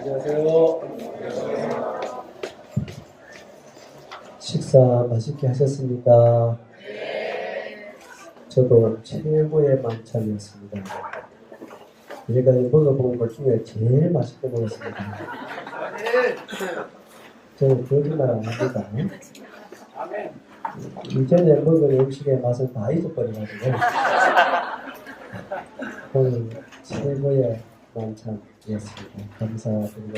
안녕하세요. 식사 맛있게 하셨습니까? 저도 최고의 만찬이었습니다. 제가 먹어본 것 중에 제일 맛있게 먹었습니다. 저는 거짓말 안 합니다. 이전에 먹은 음식의 맛을 다 잊어버려가지고 오늘 최고의 만찬이었습니다. 감사드리고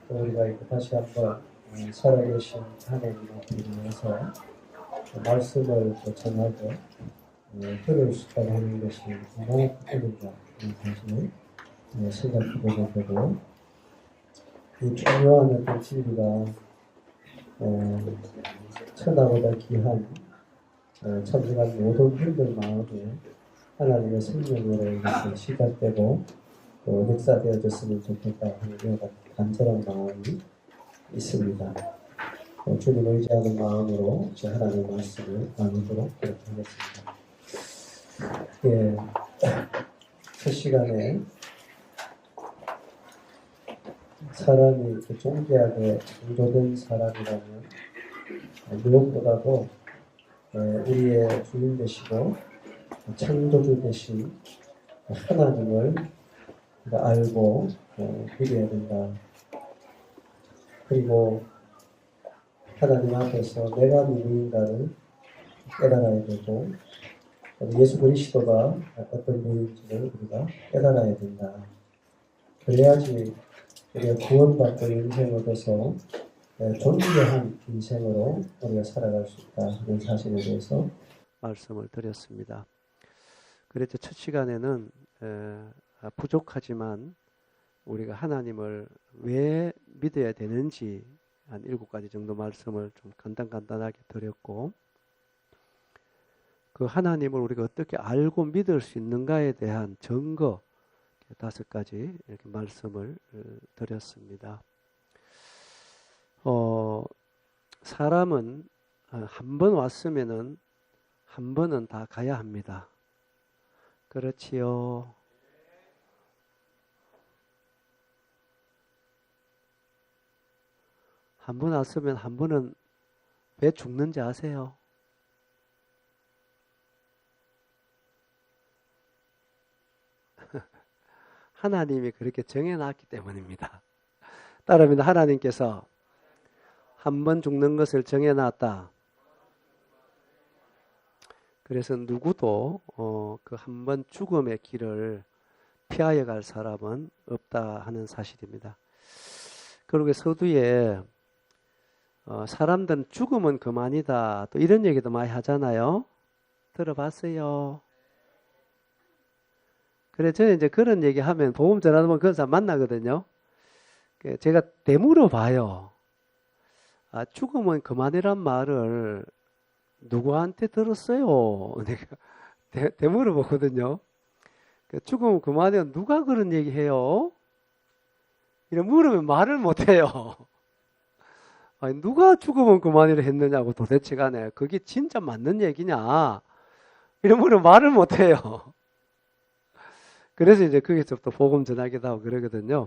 우리가 다시 한번 살아계신 하나님 앞에 나와서 말씀을 전하고 들을 수 있다고 하는 것이 얼마나 기쁨인가 하는 사실을 생각해보게 되고, 이 중요한 어떤 진리가 천하보다 귀한 참생한 모든 분들 마음에 하나님의 생명으로 이렇게 시작되고 또 역사되어졌으면 좋겠다 하는 간절한 마음이 있습니다. 주님을 의지하는 마음으로 제 하나님의 말씀을 나누도록 하겠습니다. 첫 시간에 사람이 존귀하게 창조된 사람이라면 무엇보다도 우리의 주인 되시고 창조주 되신 하나님을 알고 믿어야 된다. 그리고 하나님 앞에서 내가 누구인가를 깨달아야 되고 예수 그리스도가 어떤 분인지를 우리가 깨달아야 된다. 그래야지 우리가 구원받고 인생을 얻어서 존귀한 인생으로 우리가 살아갈 수 있다 하는 사실에 대해서 말씀을 드렸습니다. 그랬죠. 첫 시간에는 부족하지만 우리가 하나님을 왜 믿어야 되는지 한 7가지 정도 말씀을 좀 간단하게 드렸고, 그 하나님을 우리가 어떻게 알고 믿을 수 있는가에 대한 증거 5가지 이렇게 말씀을 드렸습니다. 사람은 한 번 왔으면은 한 번은 다 가야 합니다. 그렇지요. 한 번 왔으면 한 번은 왜 죽는지 아세요? 하나님이 그렇게 정해놨기 때문입니다. 따라합니다. 하나님께서 한 번 죽는 것을 정해놨다. 그래서 누구도 그 한 번 죽음의 길을 피하여 갈 사람은 없다 하는 사실입니다. 그리고 서두에 사람들은 죽으면 그만이다 또 이런 얘기도 많이 하잖아요. 들어봤어요? 그래, 저는 이제 그런 얘기 하면 복음 전하면 그런 사람 만나거든요. 제가 되물어 봐요. 죽으면 그만이란 말을 누구한테 들었어요? 내가 되물어 보거든요. 죽으면 그만이면 누가 그런 얘기 해요? 이래 물으면 말을 못 해요. 아니, 누가 죽으면 그만이라 했느냐고 도대체 간에 그게 진짜 맞는 얘기냐? 이래 물으면 말을 못 해요. 그래서 이제 거기서부터 복음 전하기도 하고 그러거든요.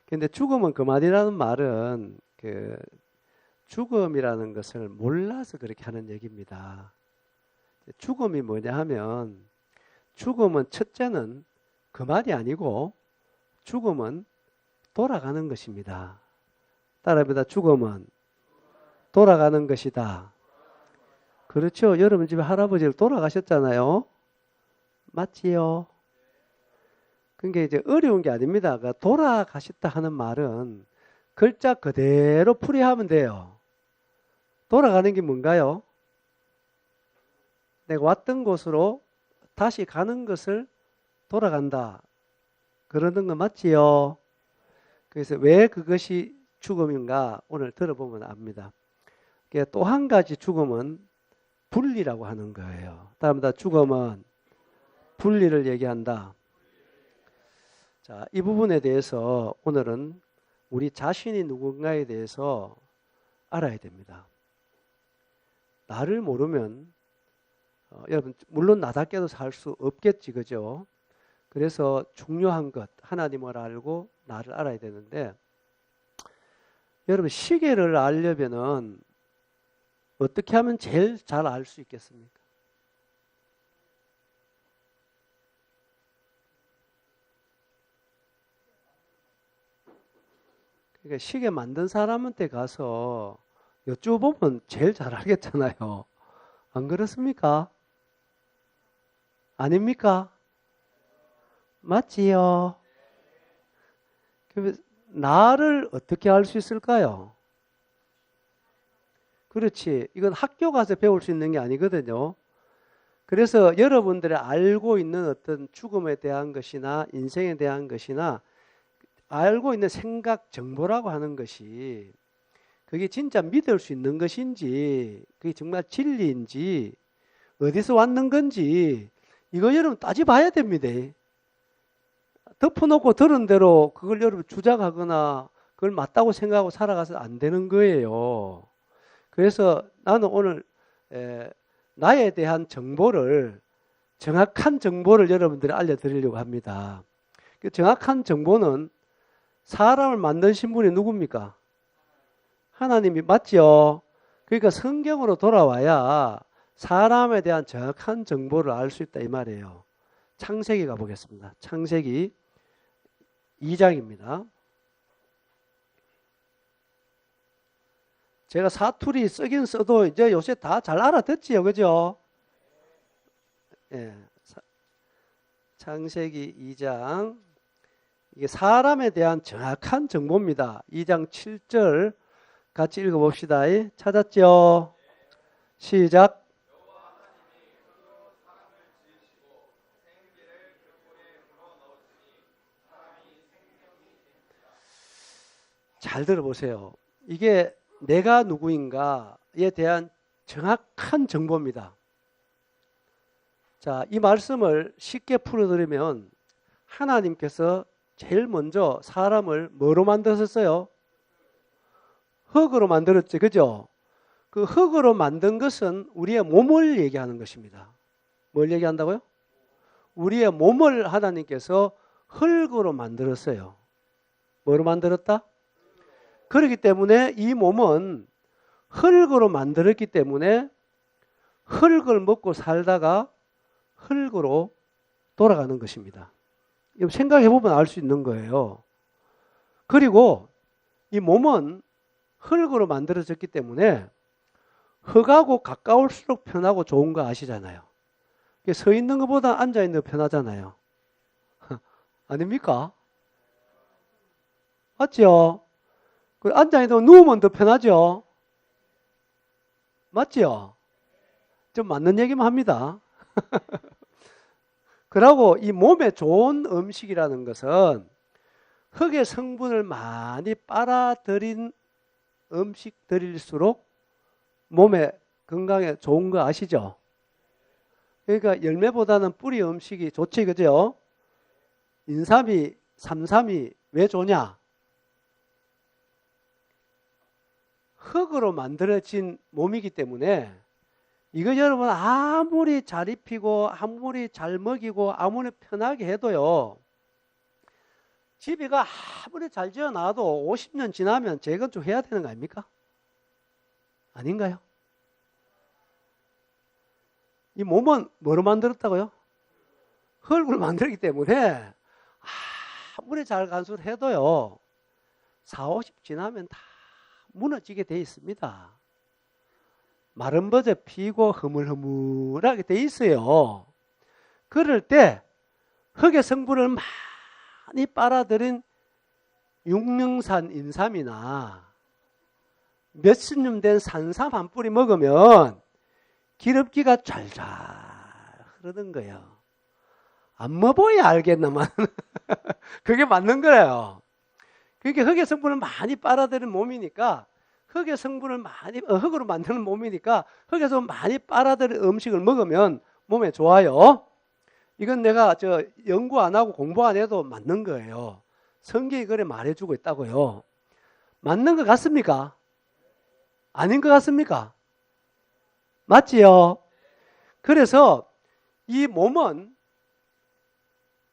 근데 죽으면 그만이라는 말은 죽음이라는 것을 몰라서 그렇게 하는 얘기입니다. 죽음이 뭐냐 하면 죽음은 첫째는 그만이 아니고 죽음은 돌아가는 것입니다. 따라합니다. 죽음은 돌아가는 것이다. 그렇죠. 여러분 집에 할아버지를 돌아가셨잖아요. 맞지요? 그게 이제 어려운 게 아닙니다. 그러니까 돌아가셨다 하는 말은 글자 그대로 풀이하면 돼요. 돌아가는 게 뭔가요? 내가 왔던 곳으로 다시 가는 것을 돌아간다. 그러는 거 맞지요? 그래서 왜 그것이 죽음인가 오늘 들어보면 압니다. 또 한 가지 죽음은 분리라고 하는 거예요. 따라합니다. 죽음은 분리를 얘기한다. 자, 이 부분에 대해서 오늘은 우리 자신이 누군가에 대해서 알아야 됩니다. 나를 모르면 여러분 물론 나답게도 살 수 없겠지, 그죠? 그래서 중요한 것, 하나님을 알고 나를 알아야 되는데, 여러분 시계를 알려면은 어떻게 하면 제일 잘 알 수 있겠습니까? 그러니까 시계 만든 사람한테 가서 여쭤보면 제일 잘 알겠잖아요. 안 그렇습니까? 아닙니까? 맞지요? 그럼 나를 어떻게 알 수 있을까요? 그렇지. 이건 학교 가서 배울 수 있는 게 아니거든요. 그래서 여러분들이 알고 있는 어떤 죽음에 대한 것이나 인생에 대한 것이나 알고 있는 생각, 정보라고 하는 것이 그게 진짜 믿을 수 있는 것인지, 그게 정말 진리인지, 어디서 왔는 건지, 이거 여러분 따져봐야 됩니다. 덮어놓고 들은 대로 그걸 여러분 주장하거나 그걸 맞다고 생각하고 살아가서 안 되는 거예요. 그래서 나는 오늘 나에 대한 정보를, 정확한 정보를 여러분들이 알려드리려고 합니다. 그 정확한 정보는 사람을 만드신 분이 누굽니까? 하나님이 맞죠? 그러니까 성경으로 돌아와야 사람에 대한 정확한 정보를 알 수 있다 이 말이에요. 창세기 가보겠습니다. 창세기 2장입니다. 제가 사투리 쓰긴 써도 이제 요새 다 잘 알아듣지요. 그죠? 예. 창세기 2장. 이게 사람에 대한 정확한 정보입니다. 2장 7절 같이 읽어봅시다. 찾았죠? 시작. 잘 들어보세요. 이게 내가 누구인가에 대한 정확한 정보입니다. 자, 이 말씀을 쉽게 풀어드리면 하나님께서 제일 먼저 사람을 뭐로 만드셨어요? 흙으로 만들었죠. 그죠? 그 흙으로 만든 것은 우리의 몸을 얘기하는 것입니다. 뭘 얘기한다고요? 우리의 몸을 하나님께서 흙으로 만들었어요. 뭐로 만들었다? 그렇기 때문에 이 몸은 흙으로 만들었기 때문에 흙을 먹고 살다가 흙으로 돌아가는 것입니다. 생각해 보면 알 수 있는 거예요. 그리고 이 몸은 흙으로 만들어졌기 때문에 흙하고 가까울수록 편하고 좋은 거 아시잖아요. 서 있는 것보다 앉아 있는 거 편하잖아요. 아닙니까? 맞죠? 앉아 있는 거 누우면 더 편하죠? 맞죠? 좀 맞는 얘기만 합니다. 그리고 이 몸에 좋은 음식이라는 것은 흙의 성분을 많이 빨아들인 음식들일수록 몸에 건강에 좋은 거 아시죠? 그러니까 열매보다는 뿌리 음식이 좋지, 그죠? 인삼이, 삼삼이 왜 좋냐? 흙으로 만들어진 몸이기 때문에 이거 여러분 아무리 잘 입히고 아무리 잘 먹이고 아무리 편하게 해도요, 집이가 아무리 잘 지어놔도 50년 지나면 재건축해야 되는 거 아닙니까? 아닌가요? 이 몸은 뭐로 만들었다고요? 흙으로 만들기 때문에 아무리 잘 간수를 해도요, 40, 50 지나면 다 무너지게 돼 있습니다. 마른 버져 피고 흐물흐물하게 돼 있어요. 그럴 때 흙의 성분을 많이 빨아들인 육명산 인삼이나 몇십 년 된 산삼 한 뿌리 먹으면 기름기가 잘잘 흐르는 거예요. 안 먹어야 알겠나만 그게 맞는 거예요. 그게 흙의 성분을 많이 빨아들인 몸이니까, 흙의 성분을 많이 흙으로 만드는 몸이니까 흙에서 많이 빨아들인 음식을 먹으면 몸에 좋아요. 이건 내가 연구 안 하고 공부 안 해도 맞는 거예요. 성경이 그래 말해주고 있다고요. 맞는 것 같습니까? 아닌 것 같습니까? 맞지요? 그래서 이 몸은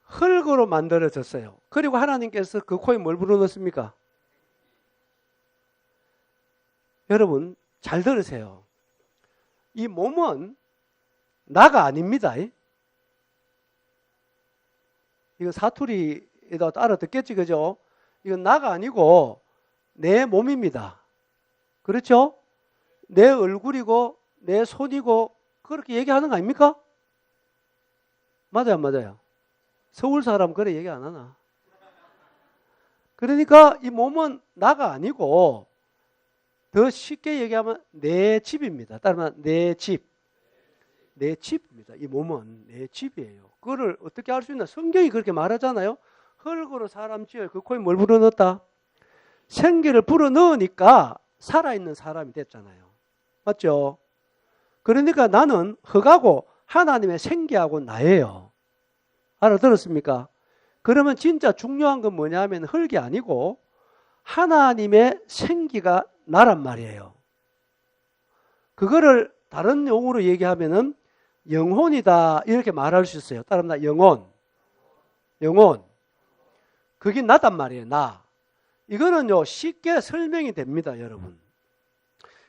흙으로 만들어졌어요. 그리고 하나님께서 그 코에 뭘 불어넣습니까? 여러분 잘 들으세요. 이 몸은 나가 아닙니다. 이거 사투리에다 알아듣겠지, 그죠? 이건 나가 아니고 내 몸입니다. 그렇죠? 내 얼굴이고 내 손이고 그렇게 얘기하는 거 아닙니까? 맞아요, 안 맞아요? 서울 사람 그래 얘기 안 하나? 그러니까 이 몸은 나가 아니고 더 쉽게 얘기하면 내 집입니다. 따르면 내 집. 내 집입니다. 이 몸은 내 집이에요. 그거를 어떻게 알 수 있나? 성경이 그렇게 말하잖아요. 흙으로 사람 지어요. 그 코에 뭘 불어넣었다? 생기를 불어넣으니까 살아있는 사람이 됐잖아요. 맞죠? 그러니까 나는 흙하고 하나님의 생기하고 나예요. 알아들었습니까? 그러면 진짜 중요한 건 뭐냐면 흙이 아니고 하나님의 생기가 나란 말이에요. 그거를 다른 용어로 얘기하면은 영혼이다 이렇게 말할 수 있어요. 따라합니다. 영혼. 그게 나단 말이에요. 나. 이거는요 쉽게 설명이 됩니다, 여러분.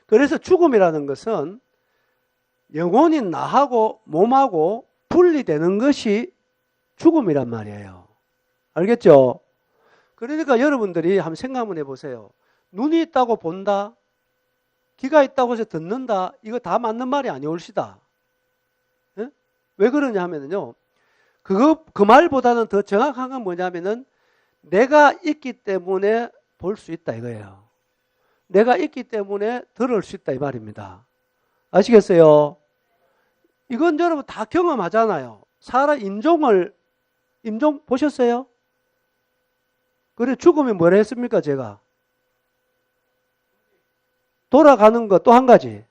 그래서 죽음이라는 것은 영혼이 나하고 몸하고 분리되는 것이 죽음이란 말이에요. 알겠죠? 그러니까 여러분들이 한번 생각 한번 해보세요. 눈이 있다고 본다, 귀가 있다고 해서 듣는다, 이거 다 맞는 말이 아니올시다. 예? 왜 그러냐 하면요, 그 말보다는 더 정확한 건 뭐냐면은 내가 있기 때문에 볼 수 있다 이거예요. 내가 있기 때문에 들을 수 있다 이 말입니다. 아시겠어요? 이건 여러분 다 경험하잖아요. 사람 인종 보셨어요? 그래 죽음이 뭐라 했습니까 제가? 돌아가는 것 또 한 가지.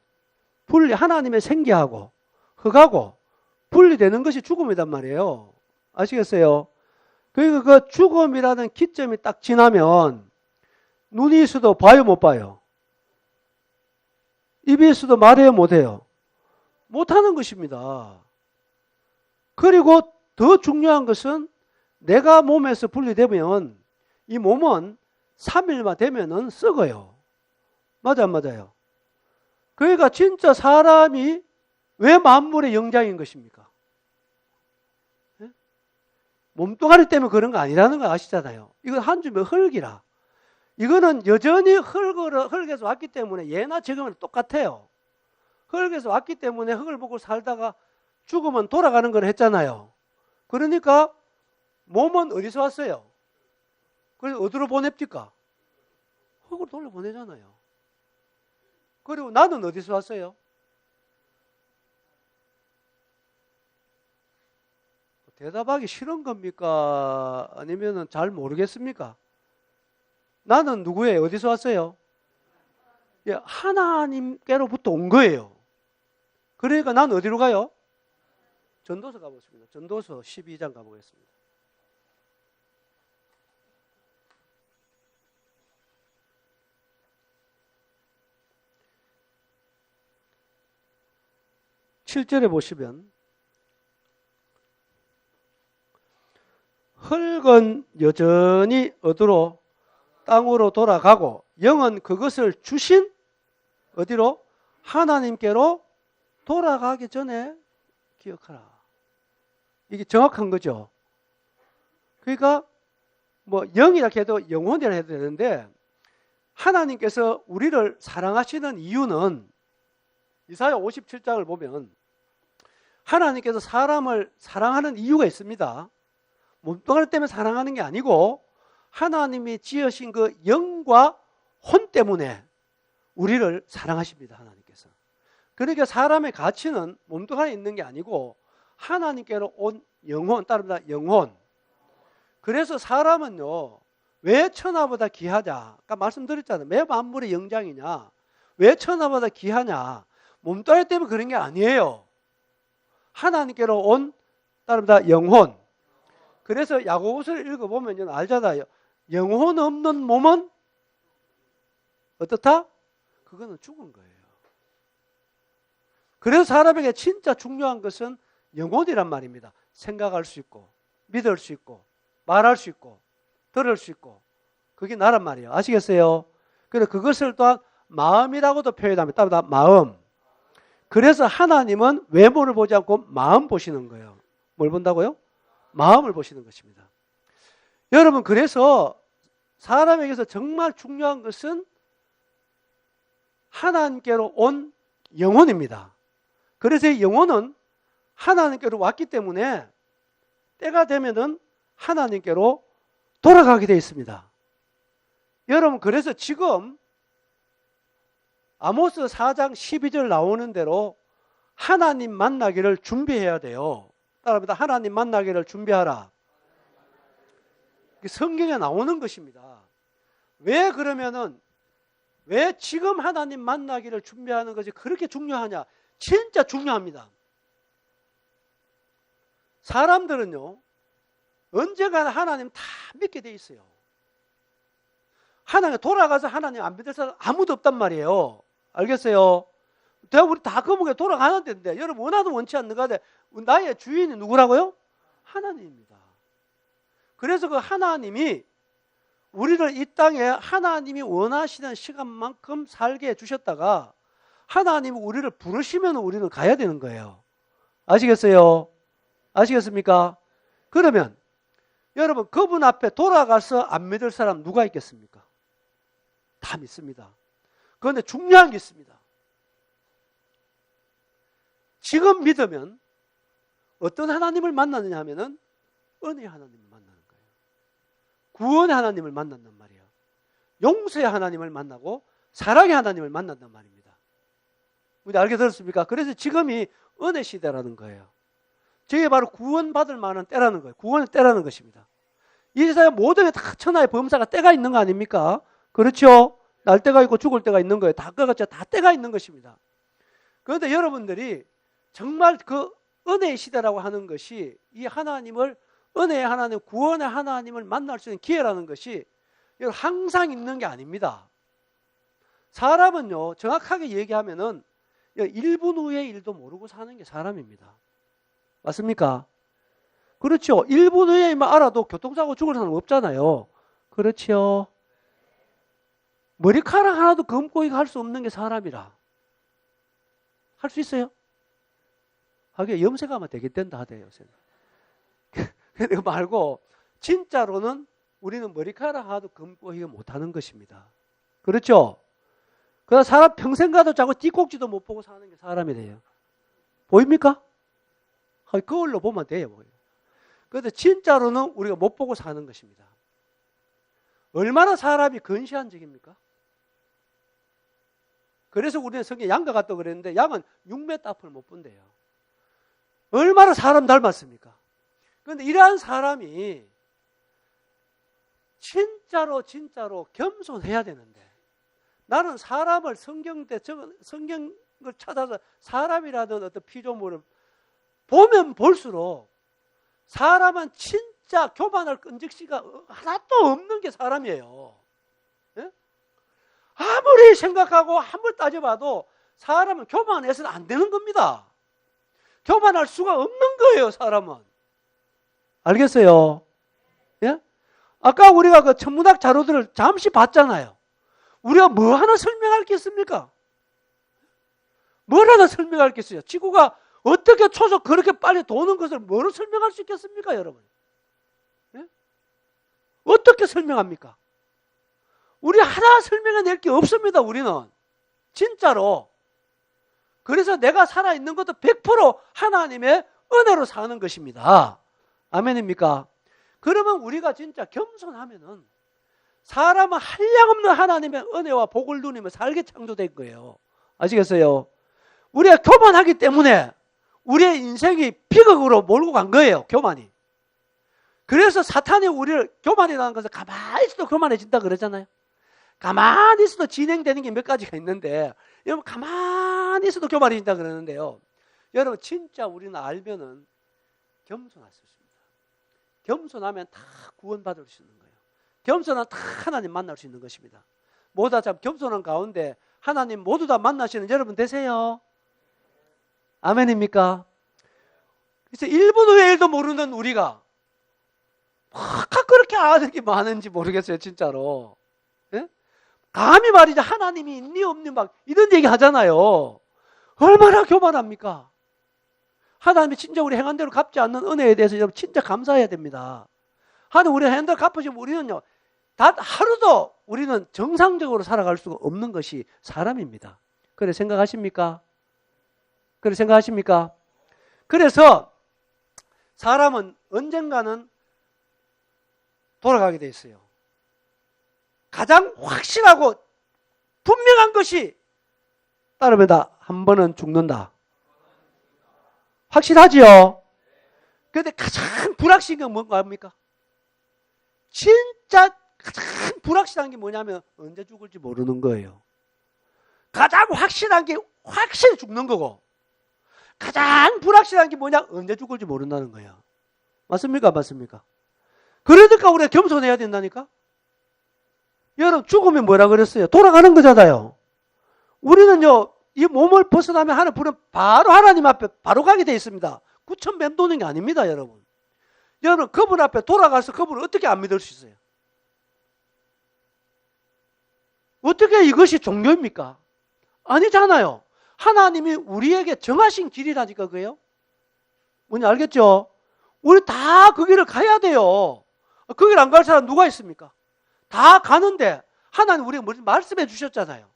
하나님의 생기하고 흙하고 분리되는 것이 죽음이란 말이에요. 아시겠어요? 그러니까 그 죽음이라는 기점이 딱 지나면 눈이 있어도 봐요 못 봐요? 입이 있어도 말해요 못해요? 못하는 것입니다. 그리고 더 중요한 것은 내가 몸에서 분리되면 이 몸은 3일만 되면은 썩어요. 맞아 안 맞아요? 그러니까 진짜 사람이 왜 만물의 영장인 것입니까? 네? 몸뚱아리 때문에 그런 거 아니라는 거 아시잖아요. 이건 한 줌의 흙이라. 이거는 여전히 흙에서 왔기 때문에 예나 지금은 똑같아요. 흙에서 왔기 때문에 흙을 먹고 살다가 죽으면 돌아가는 걸 했잖아요. 그러니까 몸은 어디서 왔어요? 그래서 어디로 보냅니까? 흙으로 돌려보내잖아요. 그리고 나는 어디서 왔어요? 대답하기 싫은 겁니까? 아니면 잘 모르겠습니까? 나는 누구예요? 어디서 왔어요? 예, 하나님께로부터 온 거예요. 그러니까 난 어디로 가요? 전도서 가보겠습니다. 전도서 12장 가보겠습니다. (7절에) 보시면 흙은 여전히 어디로? 땅으로 돌아가고 영은 그것을 주신 어디로? 하나님께로 돌아가기 전에 기억하라. 이게 정확한 거죠. 그러니까 뭐 영이라 해도 영혼이라 해도 되는데 하나님께서 우리를 사랑하시는 이유는 이사야 57장을 보면 하나님께서 사람을 사랑하는 이유가 있습니다. 몸뚱아리 때문에 사랑하는 게 아니고 하나님이 지으신 그 영과 혼 때문에 우리를 사랑하십니다. 하나님께서. 그러니까 사람의 가치는 몸뚱아리에 있는 게 아니고 하나님께로 온 영혼, 따릅니다. 영혼. 그래서 사람은요, 왜 천하보다 귀하냐? 아까 말씀드렸잖아요. 왜 만물의 영장이냐? 왜 천하보다 귀하냐? 몸뚱아리 때문에 그런 게 아니에요. 하나님께로 온, 따릅니다. 영혼. 그래서 야고보서를 읽어보면 알잖아요. 영혼 없는 몸은 어떻다? 그거는 죽은 거예요. 그래서 사람에게 진짜 중요한 것은 영혼이란 말입니다. 생각할 수 있고 믿을 수 있고 말할 수 있고 들을 수 있고 그게 나란 말이에요. 아시겠어요? 그래서 그것을 또한 마음이라고도 표현합니다. 따라 마음. 그래서 하나님은 외모를 보지 않고 마음 보시는 거예요. 뭘 본다고요? 마음을 보시는 것입니다. 여러분, 그래서 사람에게서 정말 중요한 것은 하나님께로 온 영혼입니다. 그래서 이 영혼은 하나님께로 왔기 때문에 때가 되면은 하나님께로 돌아가게 되어 있습니다. 여러분, 그래서 지금 아모스 4장 12절 나오는 대로 하나님 만나기를 준비해야 돼요. 따라합니다. 하나님 만나기를 준비하라. 성경에 나오는 것입니다. 왜 그러면은 왜 지금 하나님 만나기를 준비하는 것이 그렇게 중요하냐? 진짜 중요합니다. 사람들은요, 언젠가는 하나님 다 믿게 돼 있어요. 하나님 돌아가서 하나님 안 믿을 사람 아무도 없단 말이에요. 알겠어요? 우리 다 거북에 돌아가는 데인데 여러분 원하든 원치 않는 가운데 나의 주인이 누구라고요? 하나님입니다. 그래서 그 하나님이 우리를 이 땅에 하나님이 원하시는 시간만큼 살게 해주셨다가 하나님이 우리를 부르시면 우리는 가야 되는 거예요. 아시겠어요? 아시겠습니까? 그러면 여러분 그분 앞에 돌아가서 안 믿을 사람 누가 있겠습니까? 다 믿습니다. 그런데 중요한 게 있습니다. 지금 믿으면 어떤 하나님을 만나느냐 하면은 은혜의 하나님을 만나는 거예요. 구원의 하나님을 만난단 말이에요. 용서의 하나님을 만나고 사랑의 하나님을 만난단 말입니다. 우리 알게 들었습니까? 그래서 지금이 은혜 시대라는 거예요. 저게 바로 구원받을 만한 때라는 거예요. 구원의 때라는 것입니다. 이 세상에 모든 게 다 천하의 범사가 때가 있는 거 아닙니까? 그렇죠? 날 때가 있고 죽을 때가 있는 거예요. 다 그같이 다 때가 있는 것입니다. 그런데 여러분들이 정말 그 은혜의 시대라고 하는 것이 이 하나님을 은혜의 하나님, 구원의 하나님을 만날 수 있는 기회라는 것이 항상 있는 게 아닙니다. 사람은요, 정확하게 얘기하면은 1분 후의 일도 모르고 사는 게 사람입니다. 맞습니까? 그렇죠. 1분 후에만 알아도 교통사고 죽을 사람 없잖아요. 그렇죠. 머리카락 하나도 검고 할 수 없는 게 사람이라. 할 수 있어요? 하긴 염색하면 되겠단다 하대요, 요새는. 그거 말고 진짜로는 우리는 머리카락 하나도 검고 못하는 것입니다. 그렇죠? 그러나 사람 평생 가도 자꾸 띠꼭지도 못 보고 사는 게 사람이 돼요. 보입니까? 거울로 보면 돼요. 그런데 진짜로는 우리가 못 보고 사는 것입니다. 얼마나 사람이 근시안적입니까? 그래서 우리는 성경에 양과 같다고 그랬는데 양은 6m 앞을 못 본대요. 얼마나 사람 닮았습니까? 그런데 이러한 사람이 진짜로 겸손해야 되는데 나는 사람을 성경을 찾아서 사람이라든 어떤 피조물을 보면 볼수록 사람은 진짜 교만할 끈적지가 하나도 없는 게 사람이에요. 예? 아무리 생각하고 아무리 따져봐도 사람은 교만해서는 안 되는 겁니다. 교만할 수가 없는 거예요, 사람은. 알겠어요? 예? 아까 우리가 그 천문학 자료들을 잠시 봤잖아요. 우리가 뭐 하나 설명할 게 있습니까? 뭘 하나 설명할 게 있어요? 지구가 어떻게 초속 그렇게 빨리 도는 것을 뭐로 설명할 수 있겠습니까, 여러분? 예? 어떻게 설명합니까? 우리 하나 설명해낼 게 없습니다, 우리는. 진짜로. 그래서 내가 살아있는 것도 100% 하나님의 은혜로 사는 것입니다. 아멘입니까? 그러면 우리가 진짜 겸손하면은 사람은 한량없는 하나님의 은혜와 복을 누리며 살게 창조된 거예요. 아시겠어요? 우리가 교만하기 때문에 우리의 인생이 비극으로 몰고 간 거예요. 교만이. 그래서 사탄이 우리를 교만이라는 것을 가만히 있어도 교만해진다 그러잖아요. 가만히 있어도 진행되는 게 몇 가지가 있는데 여러분 가만히 있어도 교만해진다 그러는데요. 여러분 진짜 우리는 알면은 겸손할 수 있습니다. 겸손하면 다 구원받을 수 있는 거예요. 겸손하면 다 하나님 만날 수 있는 것입니다. 모두 다 겸손한 가운데 하나님 모두 다 만나시는 여러분 되세요. 아멘입니까? 그래서 1분 후의 일도 모르는 우리가 그렇게 아는 게 많은지 모르겠어요, 진짜로. 예? 감히 말이죠. 하나님이 있니 없니 막 이런 얘기 하잖아요. 얼마나 교만합니까? 하나님이 진짜 우리 행한 대로 갚지 않는 은혜에 대해서 여러분 진짜 감사해야 됩니다. 하나님 우리 행한 대로 갚으시면 우리는요, 단 하루도 우리는 정상적으로 살아갈 수가 없는 것이 사람입니다. 그래 생각하십니까? 그래 생각하십니까? 그래서 사람은 언젠가는 돌아가게 돼 있어요. 가장 확실하고 분명한 것이 따르면 한 번은 죽는다. 확실하지요? 그런데 가장 불확실한 게 뭔가? 진짜 가장 불확실한 게 뭐냐면 언제 죽을지 모르는 거예요. 가장 확실한 게 확실히 죽는 거고, 가장 불확실한 게 뭐냐? 언제 죽을지 모른다는 거야. 맞습니까? 맞습니까? 그러니까 우리가 겸손해야 된다니까? 여러분, 죽으면 뭐라 그랬어요? 돌아가는 거잖아요. 우리는요, 이 몸을 벗어나면 하늘 부르면 바로 하나님 앞에 바로 가게 돼 있습니다. 구천 맴도는 게 아닙니다, 여러분. 여러분, 그분 앞에 돌아가서 그분을 어떻게 안 믿을 수 있어요? 어떻게 이것이 종교입니까? 아니잖아요. 하나님이 우리에게 정하신 길이라니까, 그게요? 뭔지 알겠죠? 우리 다 그 길을 가야 돼요. 그 길 안 갈 사람 누가 있습니까? 다 가는데 하나님 우리에게 말씀해 주셨잖아요.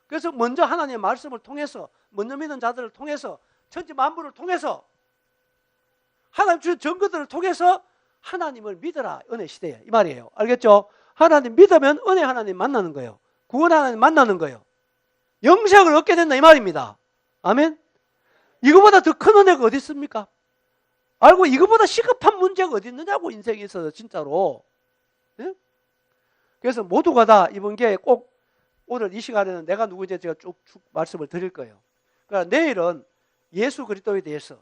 그래서 먼저 하나님의 말씀을 통해서, 먼저 믿는 자들을 통해서, 천지 만물을 통해서, 하나님 주신 증거들을 통해서 하나님을 믿어라, 은혜 시대에. 이 말이에요. 알겠죠? 하나님 믿으면 은혜 하나님 만나는 거예요. 구원 하나님 만나는 거예요. 영생을 얻게 된다, 이 말입니다. 아멘? 이거보다 더 큰 은혜가 어디 있습니까? 알고 이거보다 시급한 문제가 어디 있느냐고, 인생에 있어서 진짜로. 네? 그래서 모두가 다 이번 기회에 꼭 오늘 이 시간에는 내가 누구인지 제가 쭉쭉 말씀을 드릴 거예요. 그러니까 내일은 예수 그리스도에 대해서,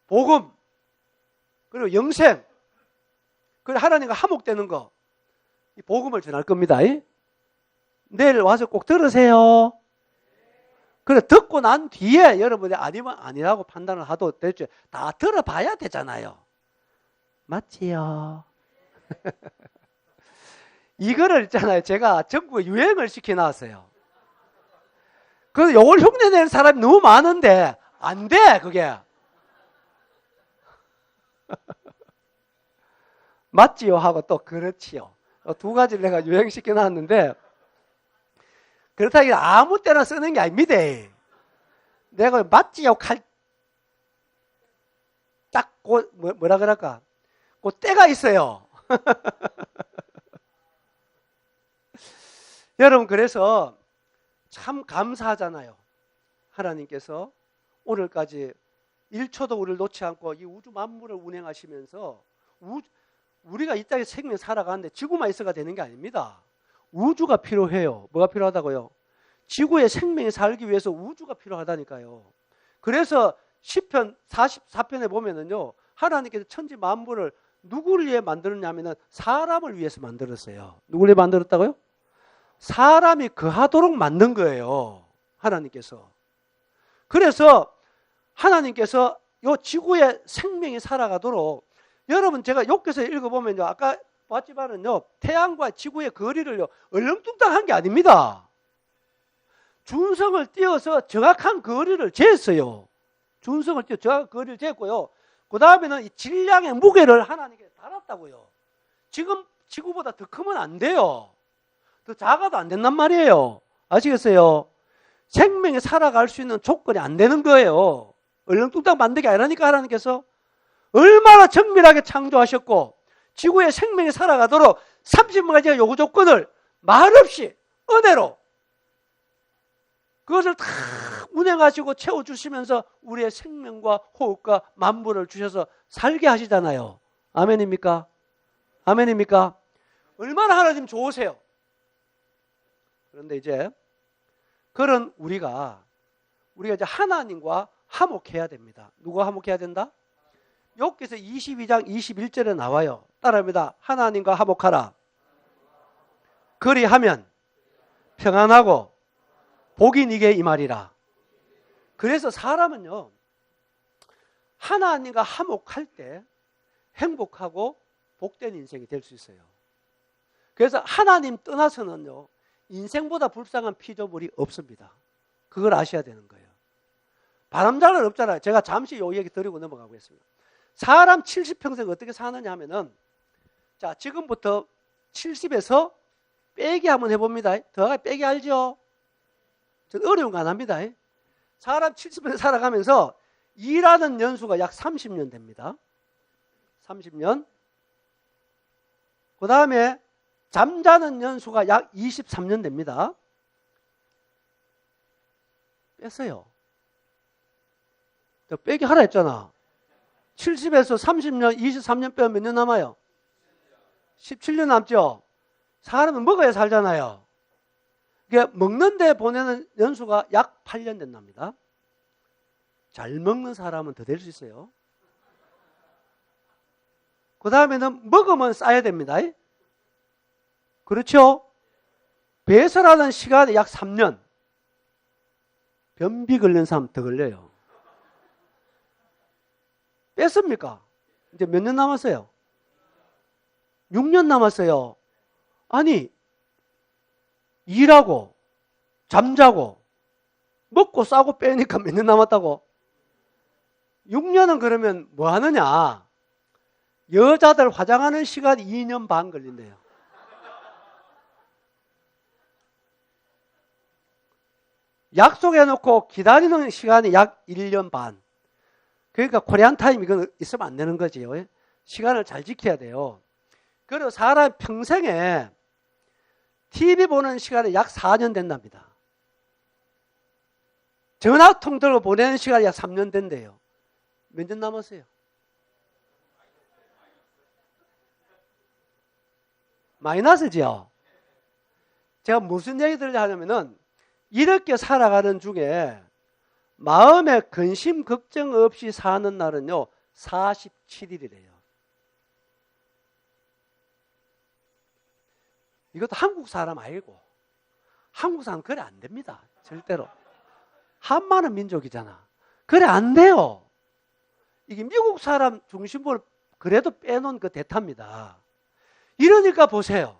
복음, 그리고 영생, 그리고 하나님과 화목되는 거, 이 복음을 전할 겁니다. 내일 와서 꼭 들으세요. 그래, 듣고 난 뒤에 여러분이 아니면 아니라고 판단을 하도 될지 다 들어봐야 되잖아요. 맞지요? 이거를 있잖아요. 제가 전국에 유행을 시켜놨어요. 그래서 요걸 흉내내는 사람이 너무 많은데 안 돼, 그게. 맞지요? 하고 또 그렇지요. 두 가지를 내가 유행시켜놨는데, 그렇다고 아무 때나 쓰는 게 아닙니다. 내가 맞지요? 뭐라 그럴까? 그 때가 있어요. 여러분, 그래서 참 감사하잖아요. 하나님께서 오늘까지 1초도 우리를 놓지 않고 이 우주 만물을 운행하시면서 우리가 이 땅에 생명 살아가는데 지구만 있어가 되는 게 아닙니다. 우주가 필요해요. 뭐가 필요하다고요? 지구에 생명이 살기 위해서 우주가 필요하다니까요. 그래서 시편 44편에 보면은요, 하나님께서 천지 만물을 누구를 위해 만들었냐면은 사람을 위해서 만들었어요. 누구를 위해 만들었다고요? 사람이 거하도록 만든 거예요. 하나님께서. 그래서 하나님께서 이 지구에 생명이 살아가도록, 여러분 제가 욥기서 읽어보면요, 아까 봤지만은요, 태양과 지구의 거리를요 얼렁뚱땅한 게 아닙니다. 준성을 띄어서 정확한 거리를 쟀어요. 준성을 띄어 정확한 거리를 쟀고요. 그 다음에는 이 질량의 무게를 하나님께 달았다고요. 지금 지구보다 더 크면 안 돼요. 더 작아도 안 된단 말이에요. 아시겠어요? 생명이 살아갈 수 있는 조건이 안 되는 거예요. 얼렁뚱땅 만들기 아니라니까. 하나님께서 얼마나 정밀하게 창조하셨고 지구에 생명이 살아가도록 30만 가지의 요구 조건을 말없이 은혜로 그것을 다 운행하시고 채워주시면서 우리의 생명과 호흡과 만물을 주셔서 살게 하시잖아요. 아멘입니까? 아멘입니까? 얼마나 하나님 좋으세요. 그런데 이제 그런 우리가 이제 하나님과 화목해야 됩니다. 누가 화목해야 된다? 욥기서 22장 21절에 나와요. 따라합니다. 하나님과 화목하라. 그리하면 평안하고 복이 네게 임하리라. 그래서 사람은요, 하나님과 화목할 때 행복하고 복된 인생이 될 수 있어요. 그래서 하나님 떠나서는요, 인생보다 불쌍한 피조물이 없습니다. 그걸 아셔야 되는 거예요. 바람자는 없잖아요. 제가 잠시 요 얘기 드리고 넘어가겠습니다. 사람 70평생 어떻게 사느냐 하면은, 자, 지금부터 70에서 빼기 한번 해봅니다. 더하기 빼기 알죠? 전 어려운 거 안 합니다. 사람 70평생 살아가면서 일하는 연수가 약 30년 됩니다. 30년. 그 다음에 잠자는 연수가 약 23년 됩니다. 뺐어요. 빼기 하라 했잖아. 70에서 30년, 23년 빼면 몇 년 남아요? 17년 남죠? 사람은 먹어야 살잖아요. 그러니까 먹는 데 보내는 연수가 약 8년 된답니다. 잘 먹는 사람은 더 될 수 있어요. 그 다음에는 먹으면 싸야 됩니다. 그렇죠? 배설하는 시간이 약 3년. 변비 걸린 사람 더 걸려요. 뺐습니까? 이제 몇 년 남았어요? 6년 남았어요. 아니, 일하고, 잠자고, 먹고 싸고 빼니까 몇 년 남았다고? 6년은 그러면 뭐 하느냐? 여자들 화장하는 시간이 2년 반 걸린대요. 약속해놓고 기다리는 시간이 약 1년 반. 그러니까 코리안 타임 이건 있으면 안 되는 거지요. 시간을 잘 지켜야 돼요. 그리고 사람 평생에 TV 보는 시간이 약 4년 된답니다. 전화통 들고 보내는 시간이 약 3년 된대요. 몇 년 남았어요? 마이너스죠. 제가 무슨 얘기를 하냐면은 이렇게 살아가는 중에 마음에 근심 걱정 없이 사는 날은요 47일이래요. 이것도 한국 사람 아니고 한국 사람 그래 안 됩니다. 절대로. 한마는 민족이잖아. 그래 안 돼요. 이게 미국 사람 중심으로 그래도 빼놓은 그 대타입니다. 이러니까 보세요.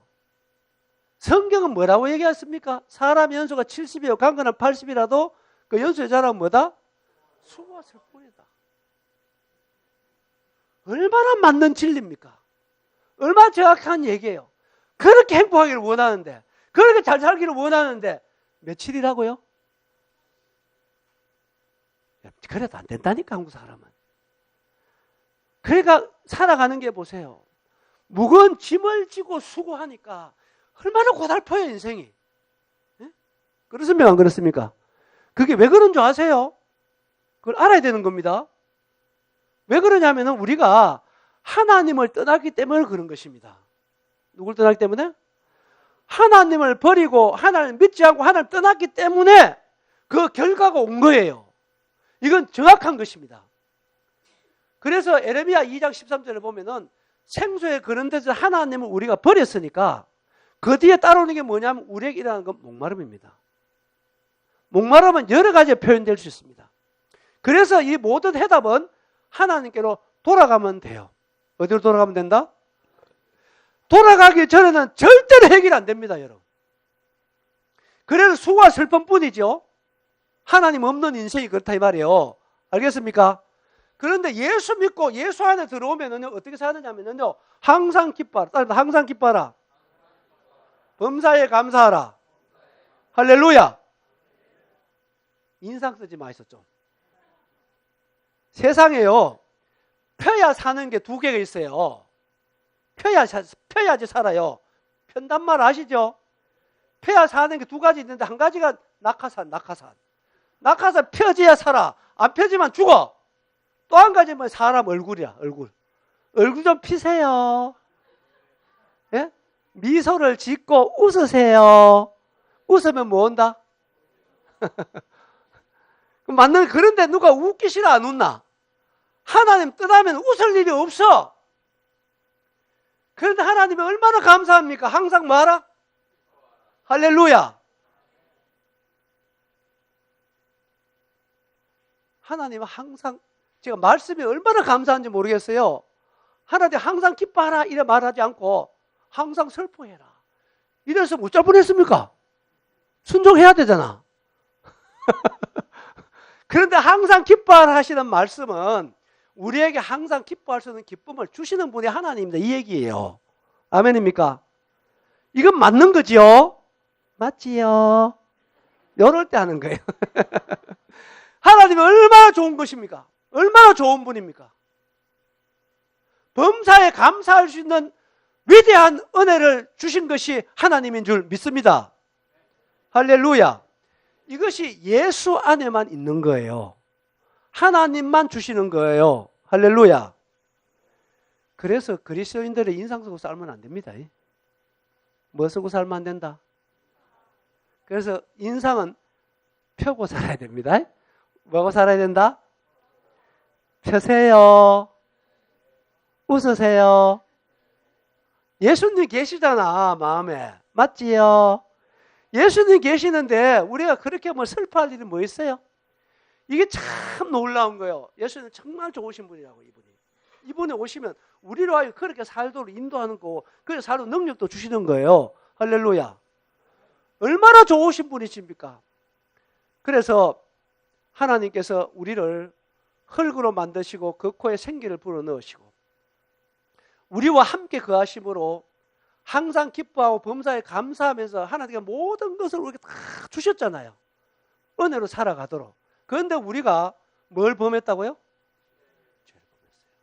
성경은 뭐라고 얘기했습니까? 사람 연수가 70이요. 강건한 80이라도 그 연수의 자랑은 뭐다? 수고가 슬 뿐이다. 얼마나 맞는 진리입니까? 얼마나 정확한 얘기예요. 그렇게 행복하기를 원하는데, 그렇게 잘 살기를 원하는데 며칠이라고요? 그래도 안 된다니까 한국 사람은. 그러니까 살아가는 게 보세요. 무거운 짐을 지고 수고하니까 얼마나 고달퍼요 인생이. 네? 그렇습니까 안 그렇습니까? 그게 왜 그런 줄 아세요? 그걸 알아야 되는 겁니다. 왜 그러냐면 우리가 하나님을 떠났기 때문에 그런 것입니다. 누굴 떠났기 때문에? 하나님을 버리고 하나님을 믿지 않고 하나님을 떠났기 때문에 그 결과가 온 거예요. 이건 정확한 것입니다. 그래서 에레미야 2장 13절에 보면은 생수에 그런 데서 하나님을 우리가 버렸으니까 그 뒤에 따라오는 게 뭐냐면 우리에게 일어나는 건 목마름입니다. 목마름은 여러 가지에 표현될 수 있습니다. 그래서 이 모든 해답은 하나님께로 돌아가면 돼요. 어디로 돌아가면 된다? 돌아가기 전에는 절대로 해결이 안 됩니다, 여러분. 그래서 수고와 슬픔뿐이죠. 하나님 없는 인생이 그렇다 이 말이에요. 알겠습니까? 그런데 예수 믿고 예수 안에 들어오면은요, 어떻게 사느냐면요, 항상 기뻐하라. 항상 기뻐하라. 범사에 감사하라. 할렐루야. 인상 쓰지 마시죠, 좀. 세상에요, 펴야 사는 게 두 개가 있어요. 펴야지 살아요. 편단 말 아시죠? 펴야 사는 게 두 가지 있는데 한 가지가 낙하산. 낙하산 펴져야 살아. 안 펴지면 죽어. 또 한 가지는 사람 얼굴이야, 얼굴. 얼굴 좀 피세요. 예? 미소를 짓고 웃으세요. 웃으면 뭐 온다? 맞는, 그런데 누가 웃기 싫어 안 웃나? 하나님 떠나면 웃을 일이 없어. 그런데 하나님이 얼마나 감사합니까? 항상 뭐하라? 할렐루야. 하나님은 항상, 제가 말씀이 얼마나 감사한지 모르겠어요. 하나님 항상 기뻐하라 이래 말하지 않고 항상 슬퍼해라. 이래서 어쩔 뻔했습니까? 순종해야 되잖아. 그런데 항상 기뻐하라 하시는 말씀은 우리에게 항상 기뻐할 수 있는 기쁨을 주시는 분이 하나님입니다. 이 얘기예요. 아멘입니까? 이건 맞는 거지요? 맞지요? 이럴 때 하는 거예요. 하나님이 얼마나 좋은 것입니까? 얼마나 좋은 분입니까? 범사에 감사할 수 있는 위대한 은혜를 주신 것이 하나님인 줄 믿습니다. 할렐루야. 이것이 예수 안에만 있는 거예요. 하나님만 주시는 거예요. 할렐루야. 그래서 그리스도인들의 인상 쓰고 살면 안 됩니다. 뭐 쓰고 살면 안 된다? 그래서 인상은 펴고 살아야 됩니다. 뭐하고 살아야 된다? 펴세요. 웃으세요. 예수님 계시잖아, 마음에. 맞지요? 예수님 계시는데 우리가 그렇게 뭐 슬퍼할 일이 뭐 있어요? 이게 참 놀라운 거예요. 예수님 정말 좋으신 분이라고, 이분이. 이분이 오시면 우리로 하여 그렇게 살도록 인도하는 거고, 그렇게 살도록 능력도 주시는 거예요. 할렐루야. 얼마나 좋으신 분이십니까? 그래서 하나님께서 우리를 흙으로 만드시고 그 코에 생기를 불어넣으시고 우리와 함께 거하심으로 항상 기뻐하고 범사에 감사하면서 하나님께 모든 것을 우리에게 다 주셨잖아요. 은혜로 살아가도록. 그런데 우리가 뭘 범했다고요? 죄를 범했어요.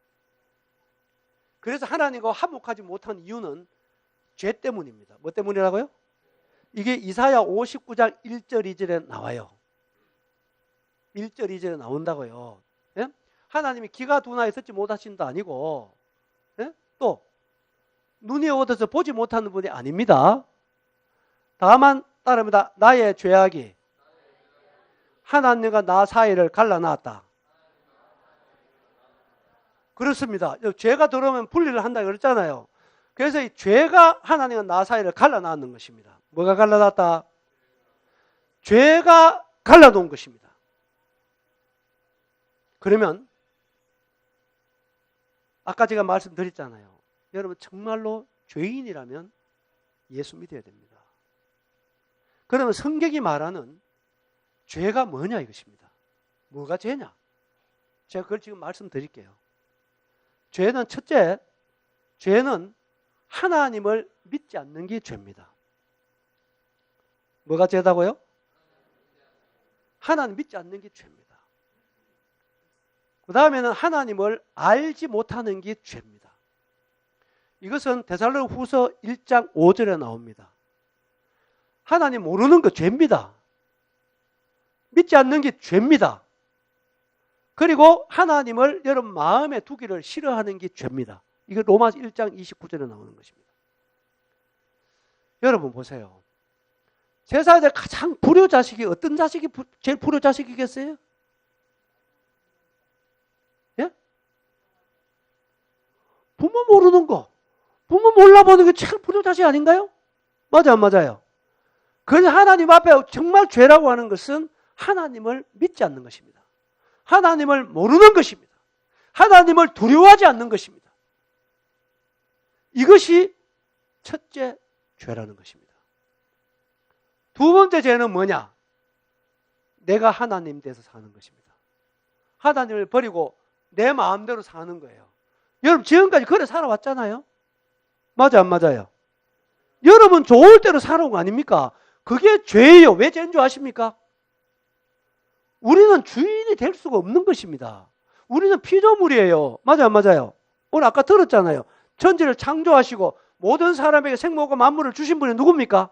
그래서 하나님과 화목하지 못한 이유는 죄 때문입니다. 뭐 때문이라고요? 이게 이사야 59장 1절 2절에 나와요. 1절 2절에 나온다고요. 예? 하나님이 귀가 둔하여 듣지 못하신도 아니고, 예? 또 눈이 어두워서 보지 못하는 분이 아닙니다. 다만 따릅니다. 나의 죄악이 하나님과 나 사이를 갈라놨다. 그렇습니다. 죄가 들어오면 분리를 한다 그랬잖아요. 그래서 이 죄가 하나님과 나 사이를 갈라놨는 것입니다. 뭐가 갈라놨다? 죄가 갈라놓은 것입니다. 그러면 아까 제가 말씀드렸잖아요. 여러분 정말로 죄인이라면 예수 믿어야 됩니다. 그러면 성경이 말하는 죄가 뭐냐 이것입니다. 뭐가 죄냐? 제가 그걸 지금 말씀드릴게요. 죄는 첫째, 죄는 하나님을 믿지 않는 게 죄입니다. 뭐가 죄다고요? 하나님 믿지 않는 게 죄입니다. 그 다음에는 하나님을 알지 못하는 게 죄입니다. 이것은 데살로니가후서 1장 5절에 나옵니다. 하나님 모르는 거 죄입니다. 믿지 않는 게 죄입니다. 그리고 하나님을 여러분 마음에 두기를 싫어하는 게 죄입니다. 이거 로마서 1장 29절에 나오는 것입니다. 여러분 보세요. 제사에 가장 불효자식이 어떤 자식이 제일 불효자식이겠어요? 예? 부모 모르는 거. 부모 몰라보는 게 제일 불효자식 아닌가요? 맞아요, 안 맞아요? 그래서 하나님 앞에 정말 죄라고 하는 것은 하나님을 믿지 않는 것입니다. 하나님을 모르는 것입니다. 하나님을 두려워하지 않는 것입니다. 이것이 첫째 죄라는 것입니다. 두 번째 죄는 뭐냐? 내가 하나님 돼서 사는 것입니다. 하나님을 버리고 내 마음대로 사는 거예요. 여러분 지금까지 그래 살아왔잖아요. 맞아 안 맞아요? 여러분 좋을 대로 살아온 거 아닙니까? 그게 죄예요. 왜 죄인 줄 아십니까? 우리는 주인이 될 수가 없는 것입니다. 우리는 피조물이에요. 맞아 안 맞아요? 오늘 아까 들었잖아요. 천지를 창조하시고 모든 사람에게 생목과 만물을 주신 분이 누굽니까?